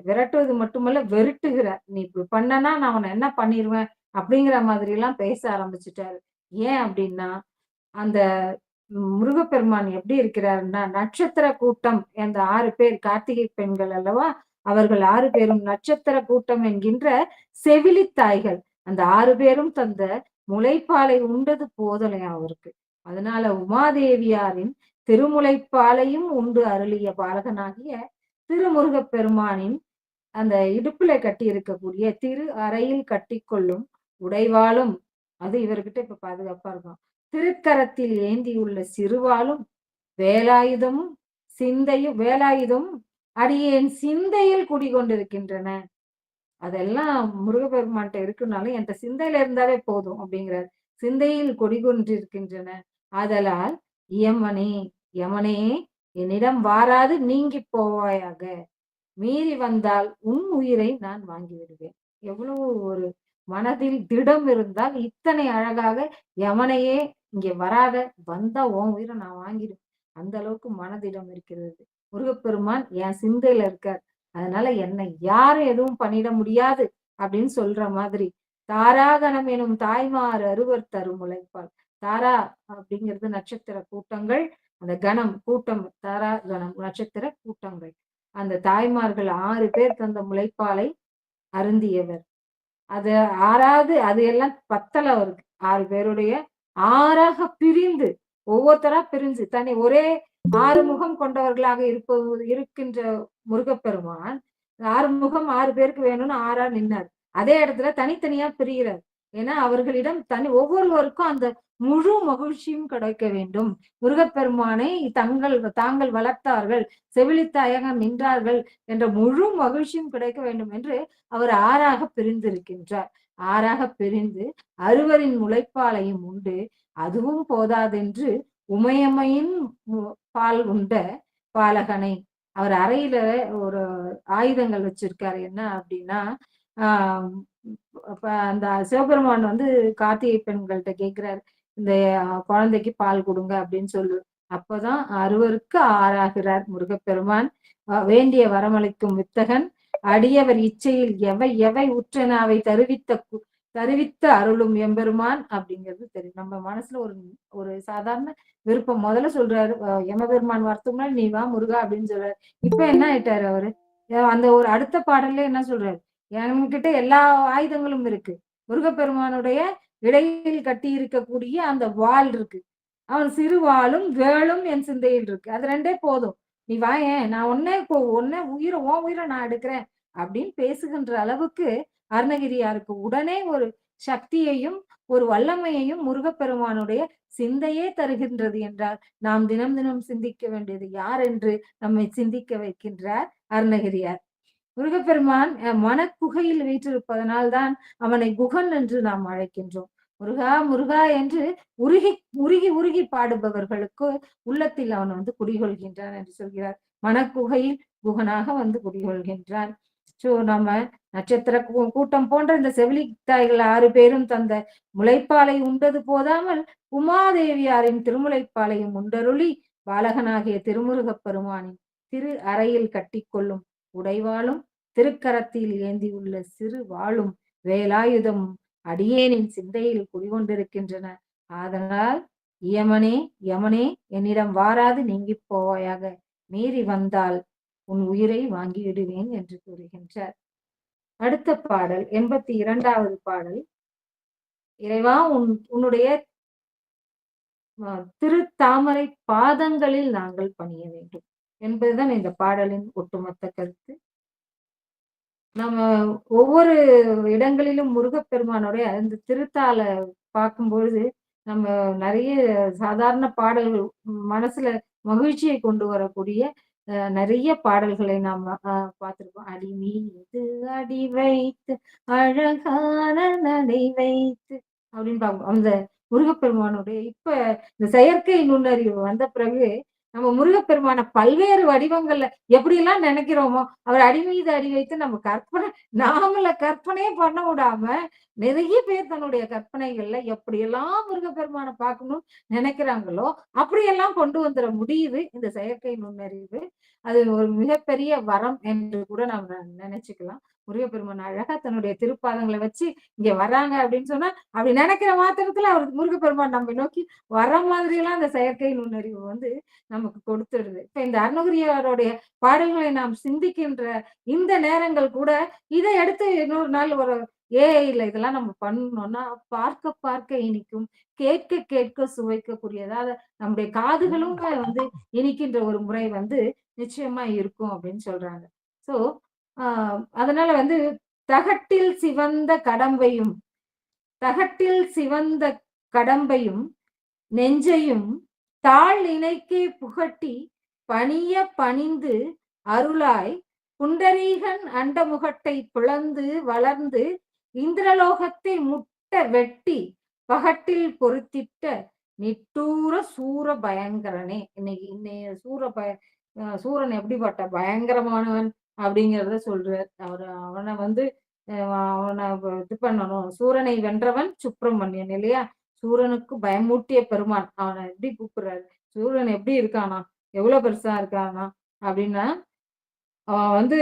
விரட்டுவது மட்டுமல்ல வெருட்டுகிறார். நீ இப்படி பண்ணனா நான் அவனை என்ன பண்ணிடுவேன் அப்படிங்கிற மாதிரி எல்லாம் பேச ஆரம்பிச்சுட்டாரு. ஏன் அப்படின்னா, அந்த முருகப்பெருமான் எப்படி இருக்கிறார்ன்னா, நட்சத்திர கூட்டம் அந்த 6 பேர் கார்த்திகை பெண்கள் அல்லவா? அவர்கள் 6 பேரும் நட்சத்திர கூட்டம் என்கின்ற செவிலித் தாய்கள். அந்த 6 பேரும் தந்த முலைப்பாலை உண்டது போதலையாம் அவருக்கு. அதனால உமாதேவியாரின் திருமுலைப்பாலையும் உண்டு அருளிய பாலகனாகிய திருமுருகப் பெருமானின் அந்த இடுப்புல கட்டி இருக்கக்கூடிய திரு அறையில் கட்டிக்கொள்ளும் உடைவாளும் அது இவர்கிட்ட இப்ப பாதுகாப்பா இருக்கும். திருக்கரத்தில் ஏந்தியுள்ள சிறுவாளும் வேலாயுதமும் வேலாயுதமும் அடியேன் சிந்தையில் குடிகொண்டிருக்கின்றன. அதெல்லாம் முருகப்பெருமான்ட்ட இருக்குனாலும் என்ட்ட சிந்தையில இருந்தாலே போதும் அப்படிங்கிறார். சிந்தையில் குடிகொண்டிருக்கின்றன. ஆதலால் யமனே யமனே என்னிடம் வாராது நீங்கிப் போவாயாக. மீறி வந்தால் உன் உயிரை நான் வாங்கி விடுவேன். எவ்வளவு ஒரு மனதில் திடம் இருந்தால் இத்தனை அழகாக யமனையே இங்கே வராத, வந்தா உன் உயிரை நான் வாங்கிடுவேன். அந்த அளவுக்கு மனதிடம் இருக்கிறது. முருகப்பெருமான் என் சிந்தையில இருக்கார். அதனால என்னை யாரும் எதுவும் பண்ணிட முடியாது அப்படின்னு சொல்ற மாதிரி தாராகணம் எனும் தாய்மார் அறுவர் தரும் முளைப்பால். தாரா அப்படிங்கிறது நட்சத்திர கூட்டங்கள். அந்த கணம் கூட்டம் தாரா கணம் நட்சத்திர கூட்டங்கள். அந்த தாய்மார்கள் 6 பேர் தந்த முலைப்பாலை அருந்தியவர். அது 6வது அது எல்லாம் பத்தல அவருக்கு. 6 பேருடைய 6ஆக பிரிந்து ஒவ்வொருத்தரா பிரிஞ்சு ஒரே 6 முகம் கொண்டவர்களாக இருக்கின்ற முருகப்பெருமான் 6 முகம் 6 பேருக்கு வேணும்னு 6ஆ நின்னார். அதே இடத்துல தனித்தனியா பிரிகிறார். ஏன்னா அவர்களிடம் ஒவ்வொருவருக்கும் அந்த முழு மகிழ்ச்சியும் கிடைக்க வேண்டும். முருகப்பெருமானை தாங்கள் வளர்த்தார்கள், செவிலித்தாயகம் நின்றார்கள் என்ற முழு மகிழ்ச்சியும் கிடைக்க வேண்டும் என்று அவர் 6ஆக பிரிந்திருக்கின்றார். 6ஆக பிரிந்து அறுவரின் முலைப்பாலையும் உண்டு. அதுவும் போதாதென்று உமையம்மையின் பால் உண்ட பாலகனை அவர் அறையில ஒரு ஆயுதங்கள் வச்சிருக்காரு. என்ன அப்படின்னா ஆஹ் அந்த சிவபெருமான் கார்த்திகை பெண்கள்கிட்ட கேட்கிறாரு, இந்த குழந்தைக்கு பால் கொடுங்க அப்படின்னு சொல்லு. அப்பதான் அறுவருக்கு ஆறாகிறார் முருகப்பெருமான். வேண்டிய வரமளிக்கும் வித்தகன் அடியவர் இச்சையில் எவை எவை உற்றன அவை தருவித்த அருளும் எம்பெருமான் அப்படிங்கிறது தெரியும். நம்ம மனசுல ஒரு ஒரு சாதாரண விருப்பம் முதல்ல சொல்றாரு, எமபெருமான் வரத்துக்கு முன்னாடி நீ வா முருகா அப்படின்னு சொல்றாரு. இப்ப என்ன ஆயிட்டாரு அவரு? அந்த ஒரு அடுத்த பாடல்ல என்ன சொல்றாரு, என்கிட்ட எல்லா ஆயுதங்களும் இருக்கு. முருகப்பெருமானுடைய இடையில் கட்டி இருக்கக்கூடிய அந்த வாள் இருக்கு. அவன் சிறுவாளும் வேளும் என் சிந்தையில் இருக்கு. அது 2 போதும். நீ வாயேன், நான் உன்னை உன் உயிரை நான் எடுக்கிறேன் அப்படின்னு பேசுகின்ற அளவுக்கு அருணகிரியாருக்கு உடனே ஒரு சக்தியையும் ஒரு வல்லமையையும் முருகப்பெருமானுடைய சிந்தையே தருகின்றது என்றால் நாம் தினம் தினம் சிந்திக்க வேண்டியது யார் என்று நம்மை சிந்திக்க வைக்கின்றார் அருணகிரியார். முருகப்பெருமான் மனக்குகையில் வீற்றிருப்பதனால் தான் அவனை குகன் என்று நாம் அழைக்கின்றோம். முருகா முருகா என்று உருகி உருகி உருகி பாடுபவர்களுக்கு உள்ளத்தில் அவன் குடிகொள்கின்றான் என்று சொல்கிறார். மனக்குகையில் குகனாக குடிகொள்கின்றான். நம்ம நட்சத்திர கூட்டம் போன்ற இந்த செவிலித்தாய்கள் 6 பேரும் தந்த முளைப்பாலை உண்டது போதாமல் உமாதேவியாரின் திருமுலைப்பாலையும் உண்டருளி பாலகனாகிய திருமுருகப் பெருமானின் திரு அறையில் கட்டிக்கொள்ளும் உடைவாளும் திருக்கரத்தில் ஏந்தியுள்ள சிறு வாளும் வேலாயுதமும் அடியேனின் சிந்தையில் குடிகொண்டிருக்கின்றன. அதனால் யமனே யமனே என்னிடம் வாராது நீங்கிப் போவாயாக. மீறி வந்தால் உன் உயிரை வாங்கி விடுவேன் என்று கூறுகின்றார். அடுத்த பாடல் 82வது பாடல். இறைவா உன்னுடைய திருத்தாமரை பாதங்களில் நாங்கள் பணிய வேண்டும் என்பதுதான் இந்த பாடலின் ஒட்டுமொத்த கருத்து. நம்ம ஒவ்வொரு இடங்களிலும் முருகப்பெருமானுடைய அந்த திருத்தால பார்க்கும்பொழுது நம்ம நிறைய சாதாரண பாடல்கள் மனசுல மகிழ்ச்சியை கொண்டு வரக்கூடிய நிறைய பாடல்களை நாம் பார்த்திருக்கோம். அடி மீது அடி வைத்து அழகான நடை வைத்து அப்படின்னு பார்ப்போம். அந்த முருகப்பெருமானுடைய இப்ப இந்த செயற்கை நுண்ணறிவு வந்த பிறகு நம்ம முருகப்பெருமான பல்வேறு வடிவங்கள்ல எப்படி எல்லாம் நினைக்கிறோமோ அவர் அடி மீது அடி வைத்து நம்ம நாமள கற்பனையே பண்ண விடாம நிறைய பேர் தன்னுடைய கற்பனைகள்ல எப்படியெல்லாம் முருகப்பெருமான பார்க்கணும்னு நினைக்கிறாங்களோ அப்படியெல்லாம் கொண்டு வந்துட முடியுது இந்த செயற்கை நுண்ணறிவு. அது ஒரு மிகப்பெரிய வரம் என்று கூட நம்ம நினைச்சுக்கலாம். முருகப்பெருமான் அழகா தன்னுடைய திருப்பாதங்களை வச்சு இங்க வர்றாங்க அப்படின்னு சொன்னா, அப்படி நினைக்கிற மாத்திரத்துல அவர் முருகப்பெருமான் நம்மை நோக்கி வர மாதிரி எல்லாம் அந்த செயற்கை நுண்ணறிவு வந்து நமக்கு கொடுத்துடுது. இப்ப இந்த அருணகிரியாருடைய பாடல்களை நாம் சிந்திக்கின்ற இந்த நேரங்கள் கூட இதை எடுத்து இன்னொரு நாள் ஒரு ஏஐல இதெல்லாம் நம்ம பண்ணோம்னா பார்க்க பார்க்க இனிக்கும், கேட்க கேட்க சுவைக்கக்கூடியதா நம்முடைய காதுகளும் வந்து இனிக்கின்ற ஒரு முறை வந்து நிச்சயமா இருக்கும் அப்படின்னு சொல்றாங்க. சோ அதனால வந்து தகட்டில் சிவந்த கடம்பையும் தகட்டில் சிவந்த கடம்பையும் நெஞ்சையும் தாழ் இணைக்கே புகட்டி பணிய பணிந்து அருளாய் புண்டரீகன் அண்டமுகட்டை பிளந்து வளர்ந்து இந்திரலோகத்தை முட்ட வெட்டி பகட்டில் பொருத்திட்ட நிட்டூர சூர பயங்கரனே. இன்னைய சூரன் எப்படிப்பட்ட பயங்கரமானவன் அப்படிங்கிறத சொல்றார். அவனை வந்து அவனை இது பண்ணணும். சூரனை வென்றவன் சுப்பிரமணியன் இல்லையா? சூரனுக்கு பயமூட்டிய பெருமான். அவனை எப்படி கூப்பிடுறாரு? சூரன் எப்படி இருக்கானா? எவ்வளவு பெருசா இருக்கானா? அப்படின்னா அவன் வந்து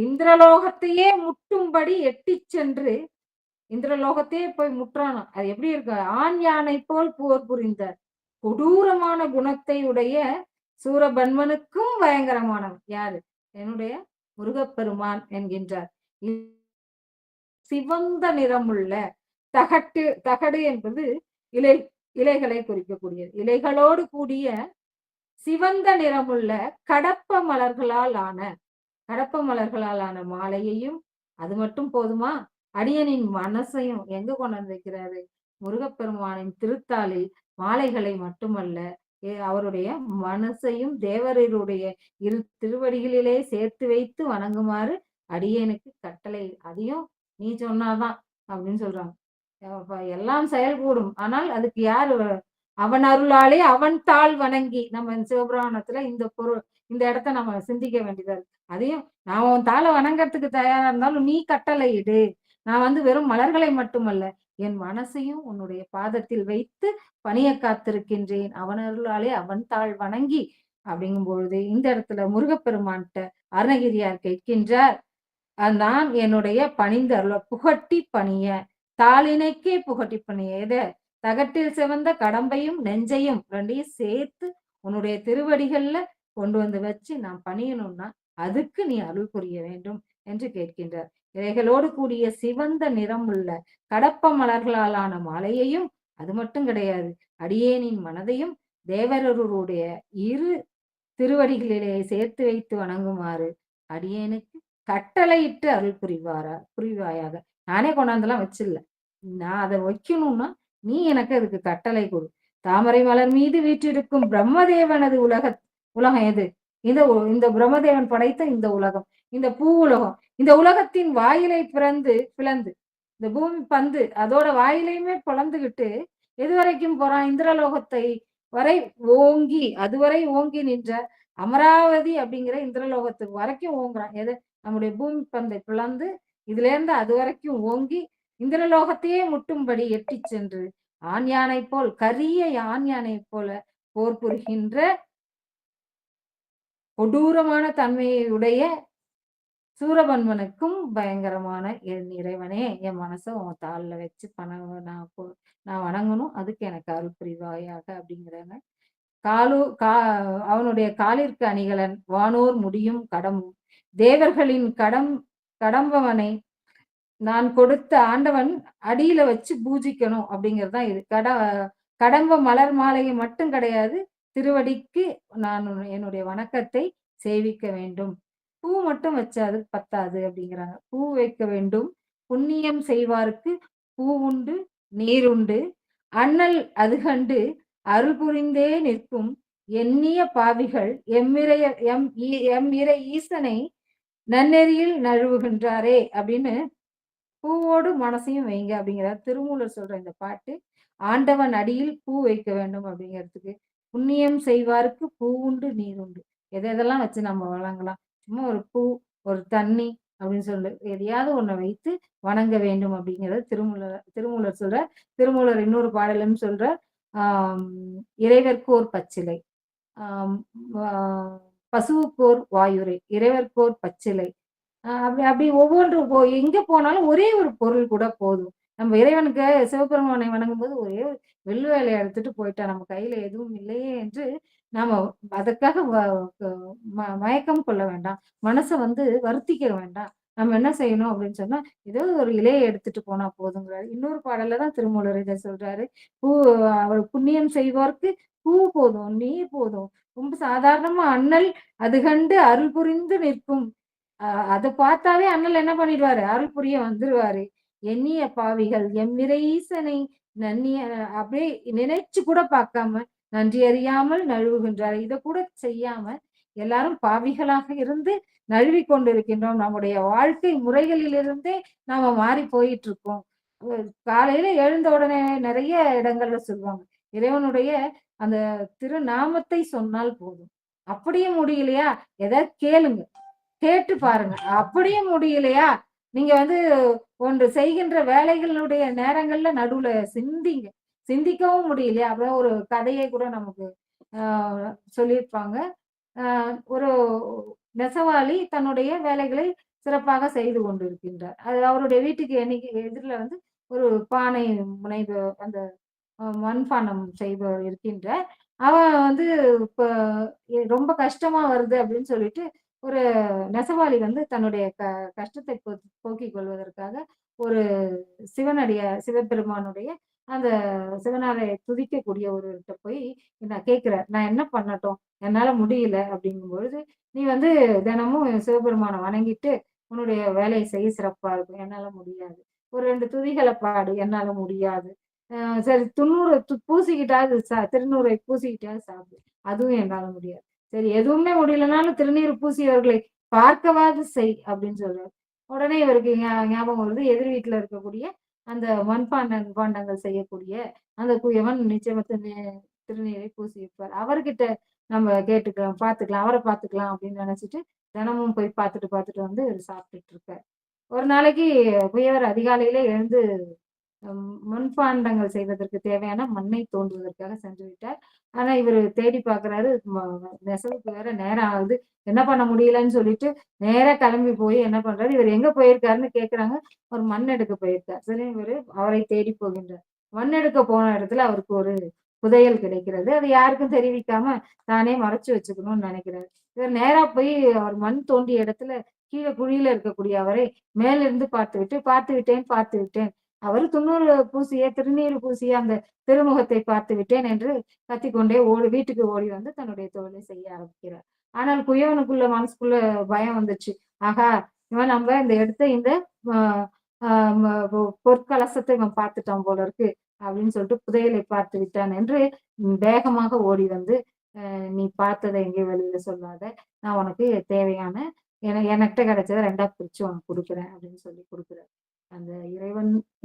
இந்திரலோகத்தையே முட்டும்படி எட்டி சென்று இந்திரலோகத்தையே போய் முற்றானா. அது எப்படி இருக்கு? ஆண் யானை போல் போர் புரிந்த கொடூரமான குணத்தை உடைய சூரபன்மனுக்கும் பயங்கரமானவன் யாரு? என்னுடைய முருகப்பெருமான் என்கின்றார். சிவந்த நிறமுள்ள தகடு என்பது இலைகளை குறிக்கக்கூடியது. இலைகளோடு கூடிய சிவந்த நிறமுள்ள கடப்ப மலர்களால் ஆன மாலையையும், அது மட்டும் போதுமா? அடியனின் மனசையும் எங்க கொண்டு வைக்கிறாரு? முருகப்பெருமானின் திருத்தாளில் மாலைகளை மட்டுமல்ல, அவருடைய மனசையும் தேவருடைய இரு திருவடிகளிலே சேர்த்து வைத்து வணங்குமாறு அடியனுக்கு கட்டளை. அதையும் நீ சொன்னாதான் அப்படின்னு சொல்றாங்க. எல்லாம் செயல்கூடும். ஆனால் அதுக்கு யாரு? அவன் அருளாலே அவன் தாள் வணங்கி. நம்ம சிவபுராணத்துல இந்த இடத்த நம்ம சிந்திக்க வேண்டியதா இருக்கு. அதையும் நான் உன் தாளை வணங்கறதுக்கு தயாரா இருந்தாலும் நீ கட்டளை இடு. நான் வந்து வெறும் மலர்களை மட்டுமல்ல, என் மனசையும் உன்னுடைய பாதத்தில் வைத்து பணிய காத்திருக்கின்றேன். அவன் அருளாலே அவன் தாள் வணங்கி அப்படிங்கும் பொழுது இந்த இடத்துல முருகப்பெருமான்கிட்ட அருணகிரியார் கேட்கின்றார், நான் என்னுடைய பணிந்த அருள புகட்டி பணிய தாளினைக்கே புகட்டி பணிய எதை? தகட்டில் சிவந்த கடம்பையும் நெஞ்சையும் ரெண்டையும் சேர்த்து உன்னுடைய திருவடிகள்ல கொண்டு வந்து வச்சு நான் பணியணும்னா அதுக்கு நீ அருள் புரிய வேண்டும் என்று கேட்கின்றார். இலைகளோடு கூடிய சிவந்த நிறம் உள்ள கடப்ப மலர்களாலான மாலையையும், அது மட்டும் கிடையாது, அடியேனின் மனதையும் தேவரருடைய இரு திருவடிகளிலே சேர்த்து வைத்து வணங்குமாறு அடியேனுக்கு கட்டளையிட்டு அருள் புரிவாயாக. நானே கொண்டாந்தெல்லாம் வச்சிடல. நான் அதை வைக்கணும்னா நீ எனக்கு அதுக்கு கட்டளை கொடு. தாமரை மலர் மீது வீற்றிருக்கும் பிரம்மதேவனது உலகம் எது? இந்த பிரம்மதேவன் படைத்த இந்த உலகம், இந்த பூ உலகம், இந்த உலகத்தின் வாயிலை பிளந்து இந்த பூமி பந்து அதோட வாயிலையுமே பிளந்துகிட்டு எது வரைக்கும் போறான்? இந்திரலோகத்தை வரை ஓங்கி, அதுவரை ஓங்கி நின்ற அமராவதி அப்படிங்கிற இந்திரலோகத்துக்கு வரைக்கும் ஓங்குறான். எது? நம்முடைய பூமி பந்தை பிளந்து இதுல இருந்து அது வரைக்கும் ஓங்கி இந்திரலோகத்தையே முட்டும்படி எட்டி சென்று ஆண் யானை போல், கரிய ஆண் யானை போல போர் புரிகின்ற கொடூரமான தன்மையுடைய சூரபன்மனுக்கும் பயங்கரமான என் இறைவனே, என் மனசை உன் தாள்ல வச்சு நான் வணங்கணும். அதுக்கு எனக்கு அருள் புரிவாயாக அப்படிங்கிறாங்க. அவனுடைய காலிற்கு அணிகலன் வானோர் முடியும் கடம்பும் தேவர்களின் கடம்பவனை நான் கொடுத்த ஆண்டவன் அடியில வச்சு பூஜிக்கணும் அப்படிங்கிறதுதான் இது. கடம்ப மலர் மாலையை மட்டும் கிடையாது, திருவடிக்கு நான் என்னுடைய வணக்கத்தை சேவிக்க வேண்டும். பூ மட்டும் வச்சாது பத்தாது அப்படிங்கிறாங்க. பூ வைக்க வேண்டும். புண்ணியம் செய்வாருக்கு பூ உண்டு நீர் உண்டு, அண்ணல் அது கண்டு அருள் புரிந்தே நிற்கும் எண்ணிய பாவிகள் எம் இறை ஈசனை நன்னெறியில் நழுவுகின்றாரே அப்படின்னு பூவோடு மனசையும் வைங்க அப்படிங்கிறார் திருமூலர் சொல்ற இந்த பாட்டு. ஆண்டவன் அடியில் பூ வைக்க வேண்டும் அப்படிங்கிறதுக்கு, புண்ணியம் செய்வாருக்கு பூ உண்டு நீர் உண்டு, எதெல்லாம் வச்சு நம்ம வணங்கலாம். சும்மா ஒரு பூ, ஒரு தண்ணி அப்படின்னு சொல்லு, எதையாவது ஒண்ணை வைத்து வணங்க வேண்டும் அப்படிங்கிறது திருமூலர் சொல்ற. திருமூலர் இன்னொரு பாடலும் சொல்ற, இறைவர்க்கோர் பச்சிலை, பசுவுக்கோர் வாயுரை, இறைவர்க்கோர் பச்சிலை, அப்படி அப்படி ஒவ்வொன்றும் எங்க போனாலும் ஒரே ஒரு பொருள் கூட போதும். நம்ம இறைவனுக்கு சிவபெருமானை வணங்கும்போது ஒரே ஒரு வில்லு வேலைய எடுத்துட்டு போயிட்டா, நம்ம கையில எதுவும் இல்லையே என்று நாம அதற்காக மயக்கம் கொள்ள வேண்டாம். மனச வருத்திக்க வேண்டாம். நம்ம என்ன செய்யணும் அப்படின்னு சொன்னா, ஏதோ ஒரு இலைய எடுத்துட்டு போனா போதுங்கிறாரு. இன்னொரு பாடல்ல தான் திருமூலர் இத சொல்றாரு. பூ அவர் புண்ணியம் செய்வோர்க்கு பூ போதும், நீர் போதும். ரொம்ப சாதாரணமா அண்ணல் அது கண்டு அருள் புரிந்து நிற்கும். அ அத பார்த்தாவே அண்ணல் என்ன பண்ணிடுவாரு? அருள் புரிய வந்துருவாரு. எண்ணிய பாவிகள் எம்மிறை ஈசனை நண்ணிய அப்படியே நினைச்சு கூட பார்க்காம, நன்றி அறியாமல் நழுவுகின்றார். இத கூட செய்யாம, எல்லாரும் பாவிகளாக இருந்து நழுவிக் கொண்டிருக்கின்றோம். நம்முடைய வாழ்க்கை முறைகளிலிருந்தே நாம மாறி போயிட்டு இருக்கோம். அ காலையில எழுந்த உடனே நெறைய இடங்கள்ல சொல்லுவாங்க. இறைவனுடைய அந்த திருநாமத்தை சொன்னால் போதும். அப்படியும் முடியலையா? ஏதாவது கேளுங்க. கேட்டு பாருங்க. அப்படியும் முடியலையா? நீங்க ஒன்று செய்கின்ற வேலைகளுடைய நேரங்கள்ல நடுவுல சிந்திங்க. சிந்திக்கவும் முடியலையா? அப்புறம் ஒரு கதையை கூட நமக்கு அ சொல்லியிருப்பாங்க. அ ஒரு நெசவாளி தன்னுடைய வேலைகளை சிறப்பாக செய்து கொண்டிருக்கின்றார். அது அவருடைய வீட்டுக்கு எதிர்ல ஒரு பானை முனைவு அந்த மண்பானம் செய்பவர் இருக்கின்றார். அவன் இப்ப ரொம்ப கஷ்டமா வருது அப்படின்னு சொல்லிட்டு, ஒரு நெசவாளி தன்னுடைய கஷ்டத்தை போக்கிக் கொள்வதற்காக ஒரு சிவபெருமானுடைய அந்த சிவனாரை துதிக்கக்கூடிய ஒருவர்ட்ட போய் நான் கேட்கிறேன். நான் என்ன பண்ணட்டும்? என்னால முடியல அப்படிங்கும் பொழுது, நீ தினமும் சிவபெருமான வணங்கிட்டு உன்னுடைய வேலைய செய் சிறப்பா இருக்கும். என்னால முடியாது. ஒரு 2 துதிகள பாடு. என்னால முடியாது. சரி துந்நூறு பூசிக்கிட்டாவது திருநூறை பூசிக்கிட்டாவது சாப்பிடு. அதுவும் என்னால முடியாது. சரி எதுவுமே முடியலனாலும் திருநீறு பூசியவர்களை பார்க்கவாது செய் அப்படின்னு சொல்றாரு. உடனே இவருக்கு ஞாபகம் வருது. எதிர் வீட்ல இருக்கக்கூடிய அந்த பாண்டங்கள் செய்யக்கூடிய அந்த குயவன் நிச்சயமா திருநீரை பூசியிருப்பார். அவர்கிட்ட நம்ம கேட்டுக்கலாம், பார்த்துக்கலாம், அவர பார்த்துக்கலாம் அப்படின்னு நினைச்சுட்டு தினமும் போய் பார்த்துட்டு சாப்பிட்டுட்டு இருக்காரு. ஒரு நாளைக்கு குயவர் அதிகாலையிலே எழுந்து மண்பாண்டங்கள் செய்வதற்கு தேவையான மண்ணை தோண்டுவதற்காக சென்று விட்டார். ஆனா இவரு தேடி பார்க்குறாரு. நெசவுக்கு வேற நேரம் ஆகுது. என்ன பண்ண முடியலன்னு சொல்லிட்டு நேரா கிளம்பி போய் என்ன பண்றாரு, இவரு எங்க போயிருக்காருன்னு கேட்குறாங்க. ஒரு மண் எடுக்க போயிருக்கார். சரி இவரு அவரை தேடி போகின்றார். மண் எடுக்க போன இடத்துல அவருக்கு ஒரு புதையல் கிடைக்கிறது. அது யாருக்கும் தெரிவிக்காம தானே மறைச்சு வச்சுக்கணும்னு நினைக்கிறாரு. இவர் நேரா போய் அவர் மண் தோண்டிய இடத்துல கீழ குழியில இருக்கக்கூடிய அவரை மேலிருந்து பார்த்து விட்டேன். அவரு திருநீறு பூசிய அந்த திருமுகத்தை பார்த்து விட்டேன் என்று கத்திக்கொண்டே வீட்டுக்கு ஓடி தன்னுடைய தொழிலை செய்ய ஆரம்பிக்கிறார். ஆனால் குயவனுக்குள்ள மனசுக்குள்ள பயம் வந்துச்சு. ஆகா! இவன் நம்ம இந்த எடுத்த இந்த அ அ பொற்கலசத்தை இவன் பார்த்துட்டான் போல இருக்கு. அப்படின்னு சொல்லிட்டு புதையலை பார்த்து விட்டான் என்று வேகமாக ஓடி நீ பார்த்தத எங்கேயும் வெளியில சொல்லாத. நான் உனக்கு தேவையான எனக்கிட்ட கிடைச்சத 2ஆ பிரிச்சு உனக்கு குடுக்குறேன் அப்படின்னு சொல்லி குடுக்குறாரு. அந்த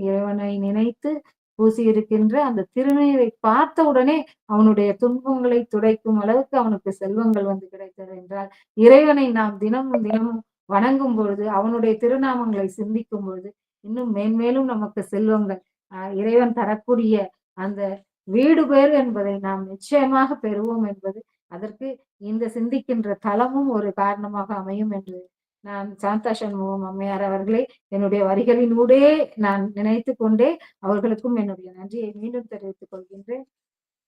இறைவனை நினைத்து பூசியிருக்கின்ற அந்த திருநீரை பார்த்த உடனே அவனுடைய துன்பங்களை துடைக்கும் அளவுக்கு அவனுக்கு செல்வங்கள் கிடைத்தது என்றால், இறைவனை நாம் தினமும் தினமும் வணங்கும் பொழுது, அவனுடைய திருநாமங்களை சிந்திக்கும் பொழுது, இன்னும் மேன்மேலும் நமக்கு செல்வங்கள் இறைவன் தரக்கூடிய அந்த வீடு பேறு என்பதை நாம் நிச்சயமாக பெறுவோம் என்பது அதற்கு இந்த சிந்திக்கின்ற தலமும் ஒரு காரணமாக அமையும் என்று நான் சாந்தா சண்முகம் அம்மையார் அவர்களை என்னுடைய வரிகளினூடே நான் நினைத்துக் கொண்டே அவர்களுக்கும் என்னுடைய நன்றியை மீண்டும் தெரிவித்துக் கொள்கின்றேன்.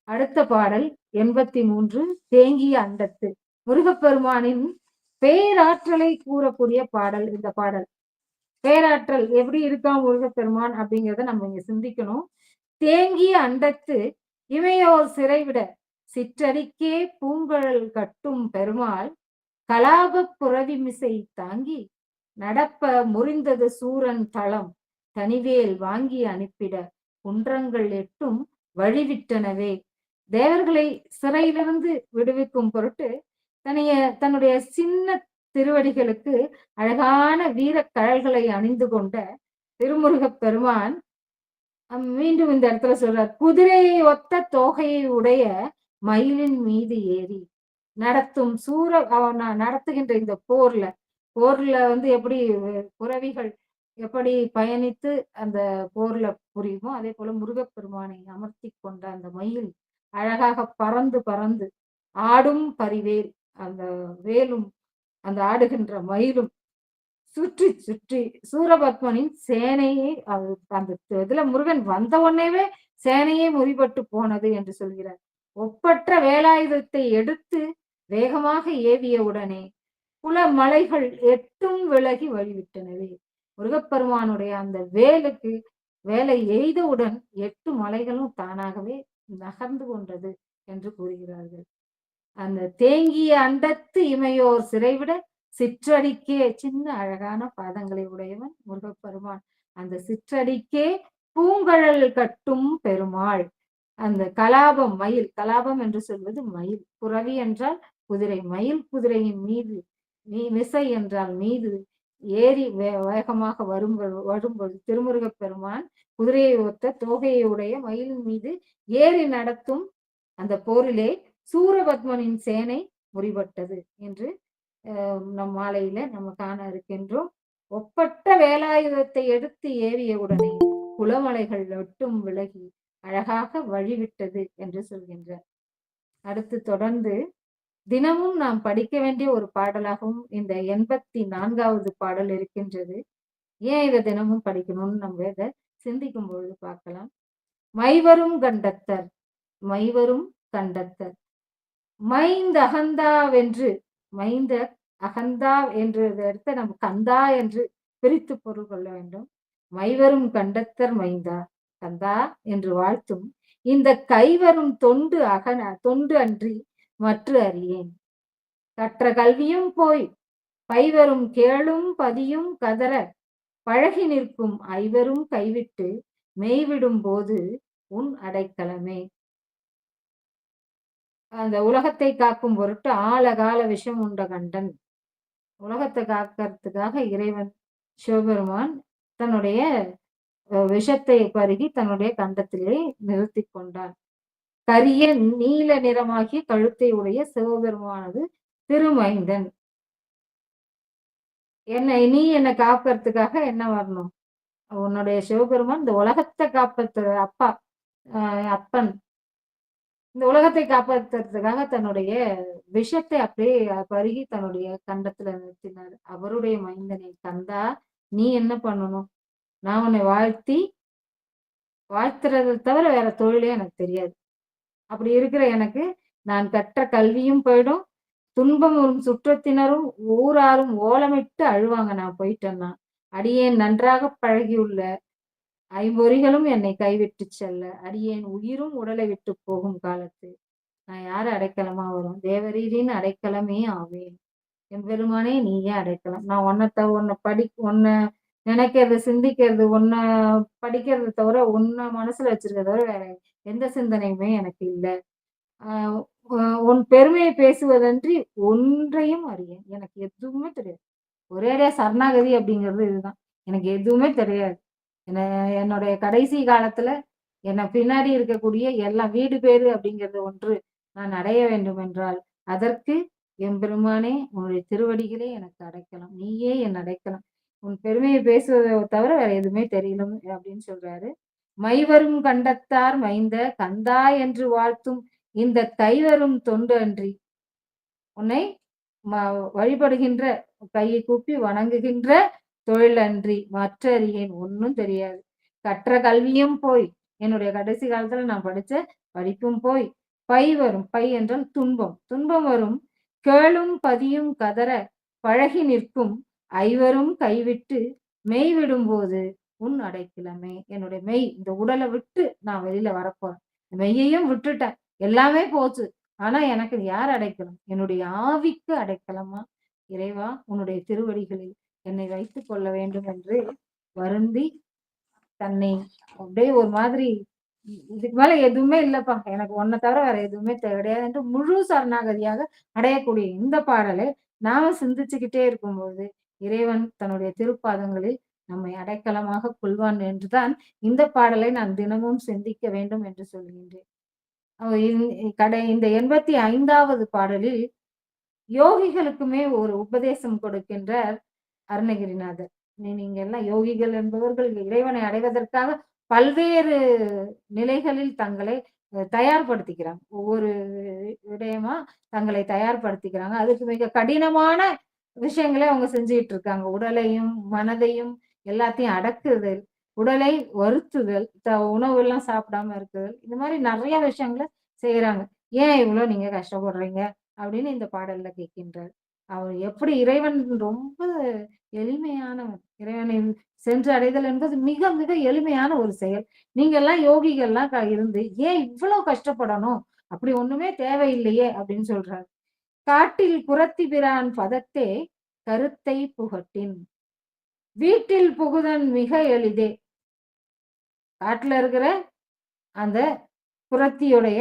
அடுத்த பாடல் 83 தேங்கிய அண்டத்து. முருகப்பெருமானின் பேராற்றலை கூறக்கூடிய பாடல் இந்த பாடல். பேராற்றல் எப்படி இருக்கான் முருகப்பெருமான் அப்படிங்கிறத நம்ம இங்க சிந்திக்கணும். தேங்கிய அண்டத்து இமையோர் சிறைவிட சிற்றடிக்கே பூங்கழல் கட்டும் பெருமாள் கலாபப் புரவிமிசை தாங்கி நடப்ப முறிந்தது சூரன் தளம் தனிவேல் வாங்கி அனுப்பிட குன்றங்கள் 8ம் வழிவிட்டனவே. தேவர்களை சிறையிலிருந்து விடுவிக்கும் பொருட்டு தன்னுடைய சின்ன திருவடிகளுக்கு அழகான வீரக் கழல்களை அணிந்து கொண்ட திருமுருகப் பெருமான் மீண்டும் இந்த இடத்துல சொல்றார். குதிரையை ஒத்த தோகையை உடைய மயிலின் மீது ஏறி நடத்தும் அவன் நடத்துகின்ற இந்த போர்ல எப்படி புரவிகள் எப்படி பயணித்து அந்த போர்ல புரியுமோ அதே போல முருகப்பெருமானை அமர்த்தி கொண்ட அந்த மயில் அழகாக பறந்து பறந்து ஆடும் பரிவேல் அந்த வேலும் அந்த ஆடுகின்ற மயிலும் சுற்றி சுற்றி சூரபத்மனின் சேனையை அந்த இதுல முருகன் வந்த உடனேவே சேனையே முறிபட்டு போனது என்று சொல்கிறார். ஒப்பற்ற வேலாயுதத்தை எடுத்து வேகமாக ஏவிய உடனே குல மலைகள் 8ம் விலகி வழிவிட்டனவே. முருகப்பெருமானுடைய அந்த வேலை எய்தவுடன் 8 மலைகளும் தானாகவே நகர்ந்து கொண்டது என்று கூறுகிறார்கள். அந்த தேங்கிய அண்டத்து இமையோர் சிறைவிட சிற்றடிக்கே, சின்ன அழகான பாதங்களை உடையவன் முருகப்பெருமான். அந்த சிற்றடிக்கே பூங்கழல் கட்டும் பெருமாள். அந்த கலாபம், மயில், கலாபம் என்று சொல்வது மயில். புரவி என்றால் குதிரை, மயில் குதிரையின் மீது, மிசை என்றால் மீது ஏறி வேகமாக வரும்பொழுது திருமுருகப் பெருமான் குதிரையை ஒத்த தோகையை உடைய மயிலின் மீது ஏறி நடத்தும் அந்த போரிலே சூரபத்மனின் சேனை முறிபட்டது என்று நம் மாலையில நம்ம காண இருக்கின்றோம். ஒப்பற்ற வேலாயுதத்தை எடுத்து ஏவிய உடனே குலமலைகள் 8ம் விலகி அழகாக வழிவிட்டது என்று சொல்கின்றார். அடுத்து தொடர்ந்து தினமும் நாம் படிக்க வேண்டிய ஒரு பாடலாகவும் இந்த 84வது பாடல் இருக்கின்றது. ஏன் இதை தினமும் படிக்கணும்னு நம்ம இதை சிந்திக்கும் பொழுது பார்க்கலாம். மைவரும் கண்டத்தர், மைவரும் கண்டத்தர், மைந்த அகந்தாவென்று, மைந்த அகந்தா என்று எடுத்து நம்ம கந்தா என்று பிரித்து பொருள் கொள்ள வேண்டும். மைவரும் கண்டத்தர் மைந்தா கந்தா என்று வாழ்த்தும் இந்த கைவரும் தொண்டு அன்றி மற்ற அறியேன். கற்ற கல்வியும் போய் பைவரும் கேளும் பதியும் கதற பழகி நிற்கும் ஐவரும் கைவிட்டு மெய்விடும் போது உன் அடைக்கலமே. அந்த உலகத்தை காக்கும் பொருட்டு ஆழகால விஷம் உண்ட கண்டன். உலகத்தை காக்கிறதுக்காக இறைவன் சிவபெருமான் தன்னுடைய விஷத்தை பருகி தன்னுடைய கண்டத்திலே நிறுத்தி கொண்டான். கரிய நீல நிறமாகிய கழுத்தை உடைய சிவபெருமானது திருமைந்தன். நீ என்னை காக்கிறதுக்காக என்ன வரணும்? உன்னுடைய சிவபெருமான் இந்த உலகத்தை காப்பது அப்பன் இந்த உலகத்தை காப்பாற்றுறதுக்காக தன்னுடைய விஷத்தை அப்படியே பருகி தன்னுடைய கண்டத்துல நிறுத்தினார். அவருடைய மைந்தனை கந்தா, நீ என்ன பண்ணணும்? நான் உன்னை வாழ்த்துறதை தவிர வேற தொழிலே எனக்கு தெரியாது. அப்படி இருக்கிற எனக்கு நான் கற்ற கல்வியும் போயிடும், துன்பம் ஒரு சுற்றத்தினரும் ஊராரும் ஓலமிட்டு அழுவாங்க நான் போயிட்டேன்னா. அடியேன் நன்றாக பழகியுள்ள ஐம்பொறிகளும் என்னை கைவிட்டு செல்ல, அடியேன் உயிரும் உடலை விட்டு போகும் காலத்து நான் யாரு அடைக்கலமா வரும்? தேவரீரின் அடைக்கலமே ஆவேன். எம்பெருமானே நீயே அடைக்கலாம். நான் உன்னை நினைக்கிறது, சிந்திக்கிறது, உன்னை படிக்கிறது தவிர, உன்னை மனசுல வச்சிருக்கிறத தவிர வேற எந்த சிந்தனையுமே எனக்கு இல்லை. உன் பெருமையை பேசுவதன்றி ஒன்றையும் அறியேன். எனக்கு எதுவுமே தெரியாது. ஒரேடியா சரணாகதி அப்படிங்கிறது இதுதான். எனக்கு எதுவுமே தெரியாது. என்னுடைய கடைசி காலத்துல என்னை பின்னாடி இருக்கக்கூடிய எல்லாம் வீடு பேரு அப்படிங்கிறது ஒன்று நான் அடைய வேண்டும் என்றால் அதற்கு எம்பெருமானே உன்னுடைய திருவடிகளே எனக்கு அடைக்கலாம். நீயே என் அடைக்கலாம். உன் பெருமையை பேசுவதை தவிர வேற எதுவுமே தெரியல அப்படின்னு சொல்றாரு. மைவரும் கண்டத்தார் மைந்த கந்தா என்று வாழ்த்தும் இந்த கைவரும் தொண்டு அன்றி, உன்னை வழிபடுகின்ற, கையை கூப்பி வணங்குகின்ற தொழில் அன்றி மற்ற அறியேன், ஒன்னும் தெரியாது. கற்ற கல்வியும் போய், என்னுடைய கடைசி காலத்துல நான் படிச்ச படிப்பும் போய், பை வரும், பை என்றால் துன்பம், துன்பம் வரும், கேளும் பதியும் கதற பழகி நிற்கும் ஐவரும் கைவிட்டு மெய் விடும் போது உன் அடைக்கலமே. என்னுடைய மெய், இந்த உடலை விட்டு நான் வெளியில வரப்போறேன். மெய்யையும் விட்டுட்டேன், எல்லாமே போச்சு. ஆனா எனக்கு யார் அடைக்கலம்? என்னுடைய ஆவிக்கு அடைக்கலமா? இறைவா, உன்னுடைய திருவடிகளில் என்னை வைத்துக் கொள்ள வேண்டும் என்று வருந்தி தன்னை அப்படியே ஒரு மாதிரி, இதுக்கு மேல எதுவுமே இல்லப்பா, எனக்கு ஒன்னை தவிர வேற எதுவுமே கிடையாது என்று முழு சரணாகதியாக அடையக்கூடிய இந்த பாடலை நாம சிந்திச்சுக்கிட்டே இருக்கும்போது இறைவன் தன்னுடைய திருப்பாதங்களில் நம்மை அடைக்கலமாக கொள்வான் என்றுதான் இந்த பாடலை நான் தினமும் சிந்திக்க வேண்டும் என்று சொல்கின்றேன். இந்த 85வது பாடலில் யோகிகளுக்குமே ஒரு உபதேசம் கொடுக்கின்றார் அருணகிரிநாதர். நீங்க எல்லாம் யோகிகள் என்பவர்கள் இறைவனை அடைவதற்காக பல்வேறு நிலைகளில் தங்களை தயார்படுத்திக்கிறாங்க. ஒவ்வொரு விடயமா தங்களை தயார்படுத்திக்கிறாங்க. அதுக்கு மிக கடினமான விஷயங்களை அவங்க செஞ்சுட்டு இருக்காங்க. உடலையும் மனதையும் எல்லாத்தையும் அடக்குதல், உடலை வருத்துதல், உணவு எல்லாம் சாப்பிடாம இருக்குதல், இந்த மாதிரி நிறைய விஷயங்களை செய்யறாங்க. ஏன் இவ்வளவு நீங்க கஷ்டப்படுறீங்க அப்படின்னு இந்த பாடல்ல கேட்கின்றார். அவர் எப்படி இறைவன் ரொம்ப எளிமையானவன். இறைவனை சென்று அடைதல் என்பது மிக மிக எளிமையான ஒரு செயல். நீங்க எல்லாம் யோகிகள்லாம் இருந்து ஏன் இவ்வளவு கஷ்டப்படணும்? அப்படி ஒண்ணுமே தேவையில்லையே அப்படின்னு சொல்றாரு. காட்டில் குறத்தி பிரான் பதத்தே கருத்தை புகட்டின். வீட்டில் புகுதன் மிக எளிதே. காட்டுல இருக்கிற அந்த புறத்தியுடைய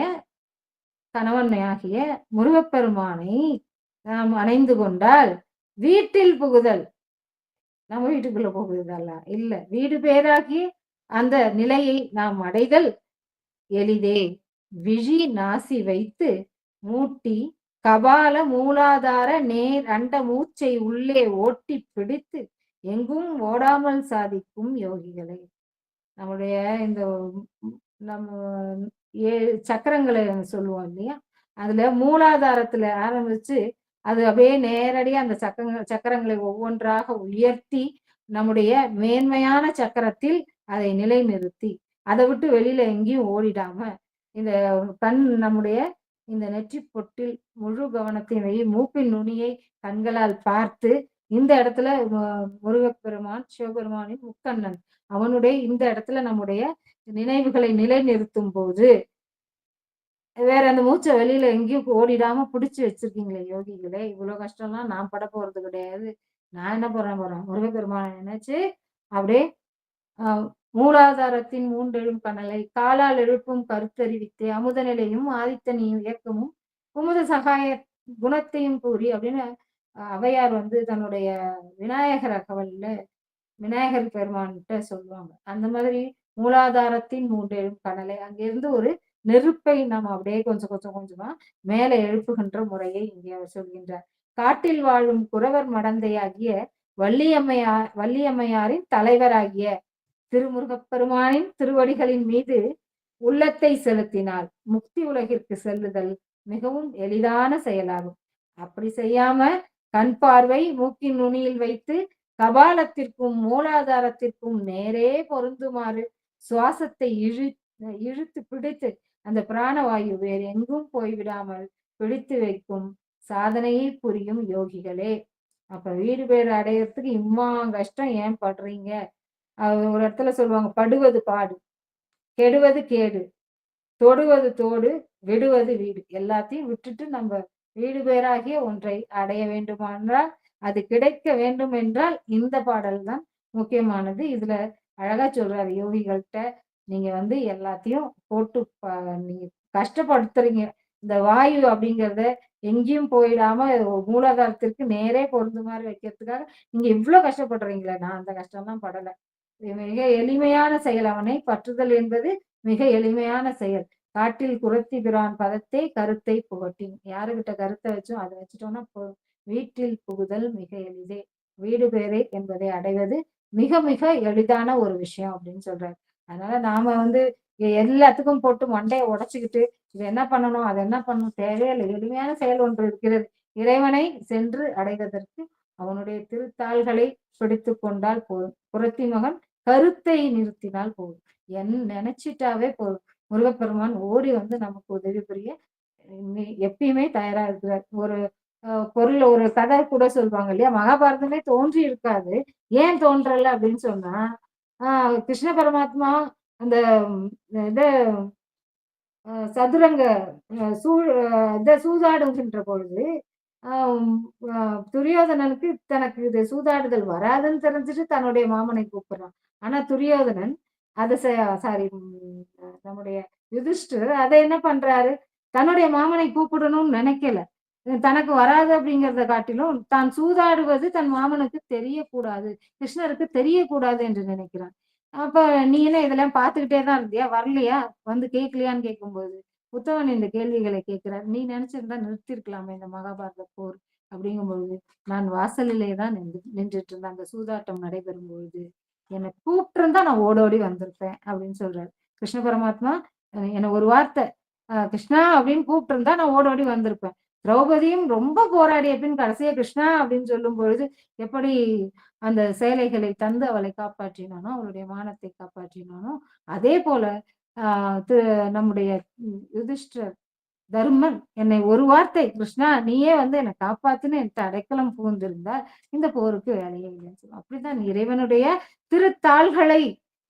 கணவனாகிய முருகப்பெருமானை நாம் அணைந்து கொண்டால் வீட்டில் புகுதல், நம்ம வீட்டுக்குள்ள போகுதல்ல இல்ல, வீடு பேராகி அந்த நிலையை நாம் அடைதல் எளிதே. விழி நாசி வைத்து மூட்டி கபால மூலாதார நேர் அண்ட மூச்சை உள்ளே ஓட்டி பிடித்து எங்கும் ஓடாமல் சாதிக்கும் யோகிகளை. நம்முடைய இந்த நம்ம சக்கரங்களை சொல்லுவோம் இல்லையா, அதுல மூலாதாரத்துல ஆரம்பிச்சு அது அப்படியே நேரடியா அந்த சக்கரங்களை ஒவ்வொன்றாக உயர்த்தி நம்முடைய மேன்மையான சக்கரத்தில் அதை நிலைநிறுத்தி அதை விட்டு வெளியில எங்கேயும் ஓடிடாம இந்த நம்முடைய இந்த நெற்றி பொட்டில் முழு கவனத்தை மூப்பின் நுனியை கண்களால் பார்த்து இந்த இடத்துல முருகப்பெருமான் சிவபெருமானின் முக்கண்ணன் அவனுடைய இந்த இடத்துல நம்முடைய நினைவுகளை நிலைநிறுத்தும் போது வேற அந்த மூச்சை வெளியில எங்கேயும் ஓடிடாம பிடிச்சு வச்சிருக்கீங்களே யோகிகளே, இவ்வளவு கஷ்டம்லாம் நான் பட போறது கிடையாது. நான் என்ன போறேன் முருகப்பெருமானை நினைச்சு அப்படியே மூலாதாரத்தின் மூன்றெழும் கனலை காலால் எழுப்பும் கருத்தறிவித்து அமுத நிலையும் ஆதித்தனையும் இயக்கமும் குமுத சகாய குணத்தையும் கூறி அப்படின்னு ஔவையார் தன்னுடைய விநாயகர் அகவல்ல விநாயகர் பெருமான்கிட்ட சொல்லுவாங்க. அந்த மாதிரி மூலாதாரத்தின் மூன்றெழும் கனலை அங்கிருந்து ஒரு நெருப்பை நாம் அப்படியே கொஞ்சம் கொஞ்சம் கொஞ்சமா மேலே எழுப்புகின்ற முறையை இங்கே அவர் சொல்கின்றார். காட்டில் வாழும் குறவர் மடந்தையாகிய வள்ளியம்மையாரின் தலைவராகிய திருமுருகப்பெருமானின் திருவடிகளின் மீது உள்ளத்தை செலுத்தினால் முக்தி உலகிற்கு செல்லுதல் மிகவும் எளிதான செயலாகும். அப்படி செய்யாம கண் பார்வை மூக்கின் நுனியில் வைத்து கபாலத்திற்கும் மூலாதாரத்திற்கும் நேரே பொருந்துமாறு சுவாசத்தை இழுத்து பிடித்து அந்த பிராணவாயு வேறு எங்கும் போய்விடாமல் பிடித்து வைக்கும் சாதனையை புரியும் யோகிகளே. அப்ப வீடு பேர் அடையறதுக்கு இம்மா கஷ்டம் ஏன் படுறீங்க? ஒரு இடத்துல சொல்லுவாங்க, படுவது பாடு, கெடுவது கேடு, தொடுவது தோடு, விடுவது வீடு. எல்லாத்தையும் விட்டுட்டு நம்ம வீடு பேராகிய ஒன்றை அடைய வேண்டுமானால், அது கிடைக்க வேண்டும் என்றால் இந்த பாடல் தான் முக்கியமானது. இதுல அழகா சொல்றாரு, யோகிகள்கிட்ட நீங்க எல்லாத்தையும் போட்டு நீங்க கஷ்டப்படுத்துறீங்க. இந்த வாயு அப்படிங்கிறத எங்கேயும் போயிடாம மூலாதாரத்திற்கு நேரே பொருந்துமாறு வைக்கிறதுக்காக நீங்க இவ்வளவு கஷ்டப்படுறீங்களே, நான் அந்த கஷ்டம்லாம் படல. மிக எளிமையான செயல். அவனை பற்றுதல் என்பது மிக எளிமையான செயல். காட்டில் குறத்தி பிரான் பதத்தை கருத்தை புகட்டின். யாருகிட்ட கருத்தை வச்சோம் அதை வச்சுட்டோம்னா வீட்டில் புகுதல் மிக எளிதே. வீடு பேரை என்பதை அடைவது மிக மிக எளிதான ஒரு விஷயம் அப்படின்னு சொல்றாரு. அதனால நாம எல்லாத்துக்கும் போட்டு மண்டையை உடைச்சுக்கிட்டு இது என்ன பண்ணணும் அது என்ன பண்ணணும் தேவையில்லை. எளிமையான செயல் ஒன்று இருக்கிறது. இறைவனை சென்று அடைவதற்கு அவனுடைய திருத்தாள்களை பிடித்து கொண்டால் போதும். புரத்தி மகன் கருத்தை நிறுத்தினால் போதும். நினைச்சிட்டாவே போதும். முருகப்பெருமான் ஓடி நமக்கு உதவி புரிய எப்பயுமே தயாரா இருக்கிறார். ஒரு பொருள் ஒரு கதை கூட சொல்லுவாங்க இல்லையா, மகாபாரதமே தோன்றி இருக்காது. ஏன் தோன்றல அப்படின்னு சொன்னா, கிருஷ்ண பரமாத்மா அந்த இத சதுரங்க சூதாடுகின்ற பொழுது துரியோதனனுக்கு தனக்கு இது சூதாடுதல் வராதுன்னு தெரிஞ்சுட்டு தன்னுடைய மாமனை கூப்பிடுறான். ஆனா துரியோதனன் அதை சாரி நம்முடைய யுதிஷ்டர் அதை என்ன பண்றாரு, தன்னுடைய மாமனை கூப்பிடணும்னு நினைக்கல. தனக்கு வராது அப்படிங்கிறத காட்டிலும் தான் சூதாடுவது தன் மாமனுக்கு தெரியக்கூடாது, கிருஷ்ணருக்கு தெரியக்கூடாது என்று நினைக்கிறான். அப்ப நீ என்ன இதெல்லாம் பார்த்துக்கிட்டே தான் இருந்தியா, வரலையா, கேட்கலையான்னு கேட்கும்போது புத்தவன் இந்த கேள்விகளை கேட்கிறார். நீ நினைச்சிருந்தா நிறுத்திருக்கலாமே இந்த மகாபாரத போர் அப்படிங்கும்பொழுது, நான் வாசலிலே தான் நின்றுட்டு இருந்தேன் அந்த சூதாட்டம் நடைபெறும் பொழுது, என்னை கூப்பிட்டு இருந்தா நான் ஓடோடி வந்திருப்பேன் அப்படின்னு சொல்றாரு கிருஷ்ண பரமாத்மா. என்னை ஒரு வார்த்தை கிருஷ்ணா அப்படின்னு கூப்பிட்டு இருந்தா நான் ஓடோடி வந்திருப்பேன். திரௌபதியும் ரொம்ப போராடிய பின் கடைசியா கிருஷ்ணா அப்படின்னு சொல்லும் பொழுது எப்படி அந்த சேலைகளை தந்து அவளை காப்பாற்றினானோ, அவளுடைய மானத்தை காப்பாற்றினானோ, அதே போல நம்முடைய யுதிஷ்டிரர் தர்மன் என்னை ஒரு வார்த்தை கிருஷ்ணா நீயே வந்து என்னை காப்பாத்துன்னு என்கிட்ட அடைக்கலம் புகுந்திருந்தா இந்த போருக்கு வேலையே இல்லைன்னு சொல்லுவோம். அப்படிதான் இறைவனுடைய திருத்தாள்களை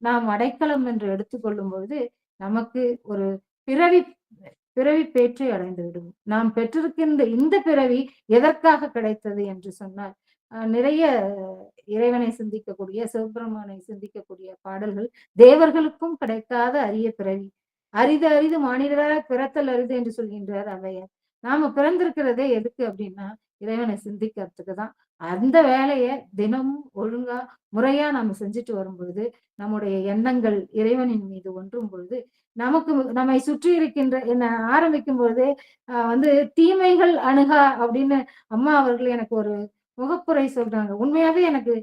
நாம் அடைக்கலம் என்று எடுத்துக்கொள்ளும் பொழுது நமக்கு ஒரு பிறவி பிறவி பேற்றை அடைந்து விடுவோம். நாம் பெற்றிருக்கின்ற இந்த பிறவி எதற்காக கிடைத்தது என்று சொன்னால் நிறைய இறைவனை சிந்திக்கக்கூடிய சிவபெருமானை சிந்திக்கக்கூடிய பாடல்கள் தேவர்களுக்கும் கிடைக்காத அரிய பிறவி. அரிது அரிது மானிடராக பிறத்தல் அரிது என்று சொல்கின்றார் ஔவையார். நாம பிறந்திருக்கிறதே எதுக்கு அப்படின்னா இறைவனை சிந்திக்கிறதுக்கு தான். அந்த வேலையை தினமும் ஒழுங்கா முறையா நாம செஞ்சுட்டு வரும் பொழுது நம்முடைய எண்ணங்கள் இறைவனின் மீது ஒன்றும் பொழுது நமக்கு நம்மை சுற்றி இருக்கின்ற என்ன ஆரம்பிக்கும் பொழுதே வந்து தீமைகள் அணுகா அப்படின்னு அம்மா அவர்கள் எனக்கு ஒரு முகப்புரை சொல்றாங்க. உண்மையாவே எனக்கு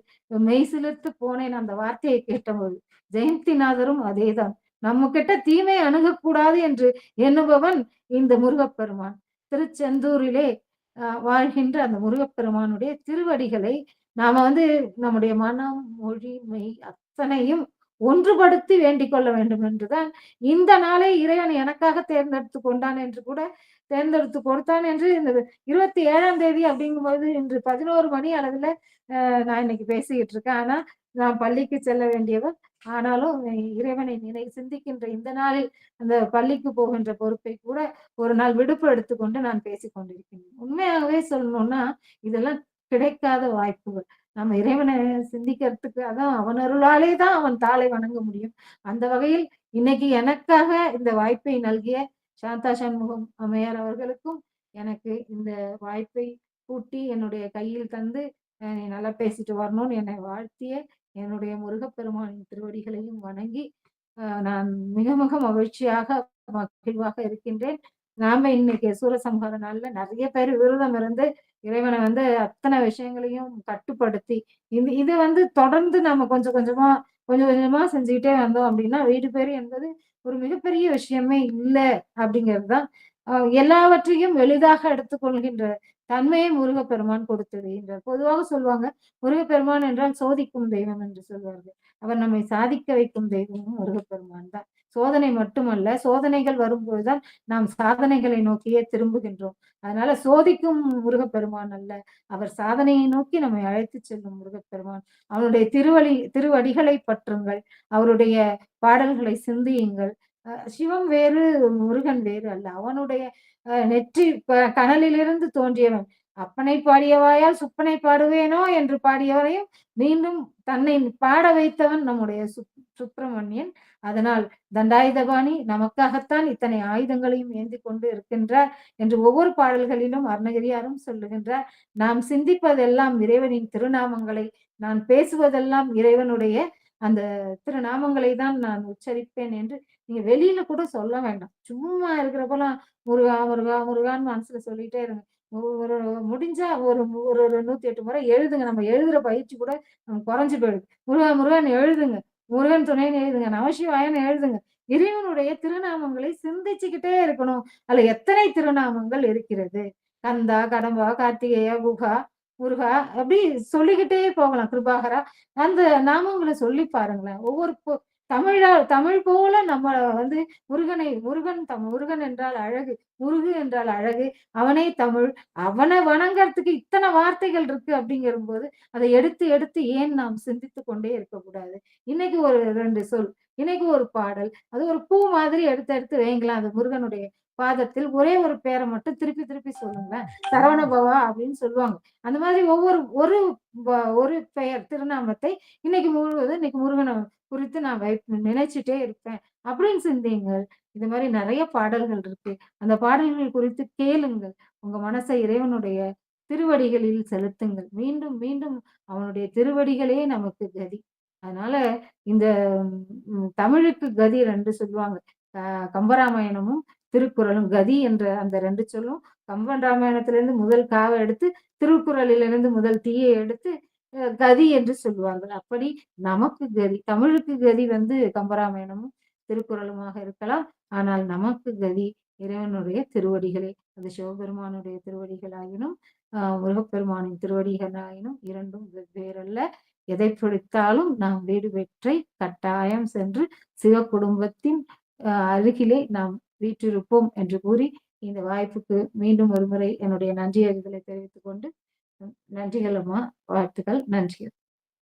மெய் சிலிர்த்து போனேன் அந்த வார்த்தையை கேட்டபோது. ஜெயந்திநாதரும் அதேதான். நம்ம கிட்ட தீமை அணுகக்கூடாது என்று எண்ணுபவன் இந்த முருகப்பெருமான். திருச்செந்தூரிலே வாழ்கின்ற அந்த முருகப்பெருமானுடைய திருவடிகளை நாம வந்து நம்முடைய மனம், மொழி, மெய் அத்தனையும் ஒன்றுபடுத்தி வேண்டிக் கொள்ள வேண்டும் என்றுதான் இந்த நாளை இறைவன் எனக்காக தேர்ந்தெடுத்து கொண்டான் என்று கூட தேர்ந்தெடுத்து கொடுத்தான் என்று இந்த 27ஆம் தேதி அப்படிங்கும்போது இன்று 11 மணி அளவுல நான் இன்னைக்கு பேசிக்கிட்டு இருக்கேன். ஆனா நான் பள்ளிக்கு செல்ல வேண்டியவர். ஆனாலும் இறைவனை சிந்திக்கின்ற இந்த நாளில் அந்த பள்ளிக்கு போகின்ற பொறுப்பை கூட ஒரு நாள் விடுப்பு எடுத்துக்கொண்டு நான் பேசிக் கொண்டிருக்கிறேன். உண்மையாகவே சொல்லணும்னா இதெல்லாம் கிடைக்காத வாய்ப்புகள். நம்ம இறைவனை சிந்திக்கிறதுக்கு அதான் அவன் அருளாலே தான் அவன் தாளை வணங்க முடியும். அந்த வகையில் இன்னைக்கு எனக்காக இந்த வாய்ப்பை நல்கிய சாந்தா சண்முகம் அம்மையார் அவர்களுக்கும் எனக்கு இந்த வாய்ப்பை கூட்டி என்னுடைய கையில் தந்து நீ நல்லா பேசிட்டு வரணும்னு என்னை வாழ்த்திய என்னுடைய முருகப்பெருமானின் திருவடிகளையும் வணங்கி நான் மிக மிக மகிழ்வாக இருக்கின்றேன். நாம இன்னைக்கு சூரசம்ஹார நாள்ல நிறைய பேர் விரதம் இருந்து இறைவனை வந்து அத்தனை விஷயங்களையும் கட்டுப்படுத்தி இது வந்து தொடர்ந்து நம்ம கொஞ்சம் கொஞ்சமா செஞ்சுக்கிட்டே வந்தோம் அப்படின்னா வீடு பேரு என்பது ஒரு மிகப்பெரிய விஷயமே இல்லை அப்படிங்கிறதுதான். எல்லாவற்றையும் எளிதாக எடுத்துக்கொள்கின்ற தன்மையை முருகப்பெருமான் கொடுத்திருக்கின்றார். பொதுவாக சொல்லுவாங்க முருகப்பெருமான் என்றால் சோதிக்கும் தெய்வம் என்று சொல்வார்கள். அவர் நம்மை சாதிக்க வைக்கும் தெய்வமும் முருகப்பெருமான் தான். சோதனை மட்டுமல்ல, சோதனைகள் வரும்போதுதான் நாம் சாதனைகளை நோக்கியே திரும்புகின்றோம். அதனால சோதிக்கும் முருகப்பெருமான் அல்ல, அவர் சாதனையை நோக்கி நம்மை அழைத்து செல்லும் முருகப்பெருமான். அவனுடைய திருவடிகளை பற்றுங்கள், அவருடைய பாடல்களை சிந்தியுங்கள். சிவம் வேறு முருகன் வேறு அல்ல. அவனுடைய நெற்றி கனலிலிருந்து தோன்றியவன். அப்பனை பாடியவாயால் சுப்பனை பாடுவேனோ என்று பாடியவரையும் மீண்டும் தன்னை பாட வைத்தவன் நம்முடைய சுப்பிரமணியன். அதனால் தண்டாயுதபாணி நமக்காகத்தான் இத்தனை ஆயுதங்களையும் ஏந்தி கொண்டு இருக்கின்றார் என்று ஒவ்வொரு பாடல்களிலும் அருணகிரியாரும் சொல்லுகின்றார். நாம் சிந்திப்பதெல்லாம் இறைவனின் திருநாமங்களை, நான் பேசுவதெல்லாம் இறைவனுடைய அந்த திருநாமங்களை தான் நான் உச்சரிப்பேன் என்று நீங்க வெளியில கூட சொல்ல வேண்டாம். சும்மா இருக்கிறப்பெல்லாம் முருகா முருகா முருகான்னு மனசுல சொல்லிட்டே இருங்க. ஒரு முடிஞ்சா ஒரு 108 முறை எழுதுங்க. நம்ம எழுதுற பயிற்சி கூட குறைஞ்சு போயிடுது. முருகா முருகான்னு எழுதுங்க. முருகன் துணைன்னு எழுதுங்க. நமசிவாயன்னு எழுதுங்க. இறைவனுடைய திருநாமங்களை சிந்திச்சுக்கிட்டே இருக்கணும். அதுல எத்தனை திருநாமங்கள் இருக்கிறது? கந்தா, கடம்பா, கார்த்திகேயா, குகா, முருகா அப்படி சொல்லிக்கிட்டே போகலாம். கிருபாகரா அந்த நாமங்களை சொல்லி பாருங்களேன். ஒவ்வொரு தமிழ் போல நம்ம வந்து முருகன் என்றால் அழகு, முருகு என்றால் அழகு, அவனே தமிழ், அவனை வணங்கறதுக்கு இத்தனை வார்த்தைகள் இருக்கு அப்படிங்கிற போது அதை எடுத்து எடுத்து ஏன் நாம் சிந்தித்துக் கொண்டே இருக்கக்கூடாது? இன்னைக்கு ஒரு 2 சொல், இன்னைக்கு ஒரு பாடல், அது ஒரு பூ மாதிரி எடுத்து எடுத்து வைங்களேன். அது முருகனுடைய பாதத்தில் ஒரே ஒரு பேரை மட்டும் திருப்பி திருப்பி சொல்லுங்களேன். சரவண பவா அப்படின்னு சொல்லுவாங்க. அந்த மாதிரி ஒரு பெயர் திருநாமத்தை இன்னைக்கு முழுவதும் இன்னைக்கு முருகனை குறித்து நான் நினைச்சிட்டே இருப்பேன் அப்படின்னு சிந்தியுங்கள். இது மாதிரி நிறைய பாடல்கள் இருக்கு. அந்த பாடல்கள் குறித்து கேளுங்கள். உங்க மனசை இறைவனுடைய திருவடிகளில் செலுத்துங்கள். மீண்டும் மீண்டும் அவனுடைய திருவடிகளே நமக்கு கதி. அதனால இந்த தமிழுக்கு கதி 2 சொல்லுவாங்க. கம்பராமாயணமும் திருக்குறளும் கதி என்ற அந்த 2 சொல்லும் கம்பன் ராமாயணத்திலிருந்து முதல் காவ எடுத்து திருக்குறளிலிருந்து முதல் தீயை எடுத்து கதி என்று சொல்லுவார்கள். அப்படி நமக்கு கதி, தமிழுக்கு கதி வந்து கம்பராமாயணமும் திருக்குறளுமாக இருக்கலாம். ஆனால் நமக்கு கதி இறைவனுடைய திருவடிகளே. அது சிவபெருமானுடைய திருவடிகளாயினும் முருகப்பெருமானின் திருவடிகளாயினும் இரண்டும் வெவ்வேறல்ல. எதை பிடித்தாலும் நாம் வீடு பெற்றை கட்டாயம் சென்று சிவ குடும்பத்தின் அருகிலே நாம் வீற்றிருப்போம் என்று கூறி இந்த வாய்ப்புக்கு மீண்டும் ஒருமுறை என்னுடைய நன்றியறிதலை தெரிவித்துக் கொண்டு நன்றிகள் அம்மா, வாழ்த்துக்கள், நன்றிகள்.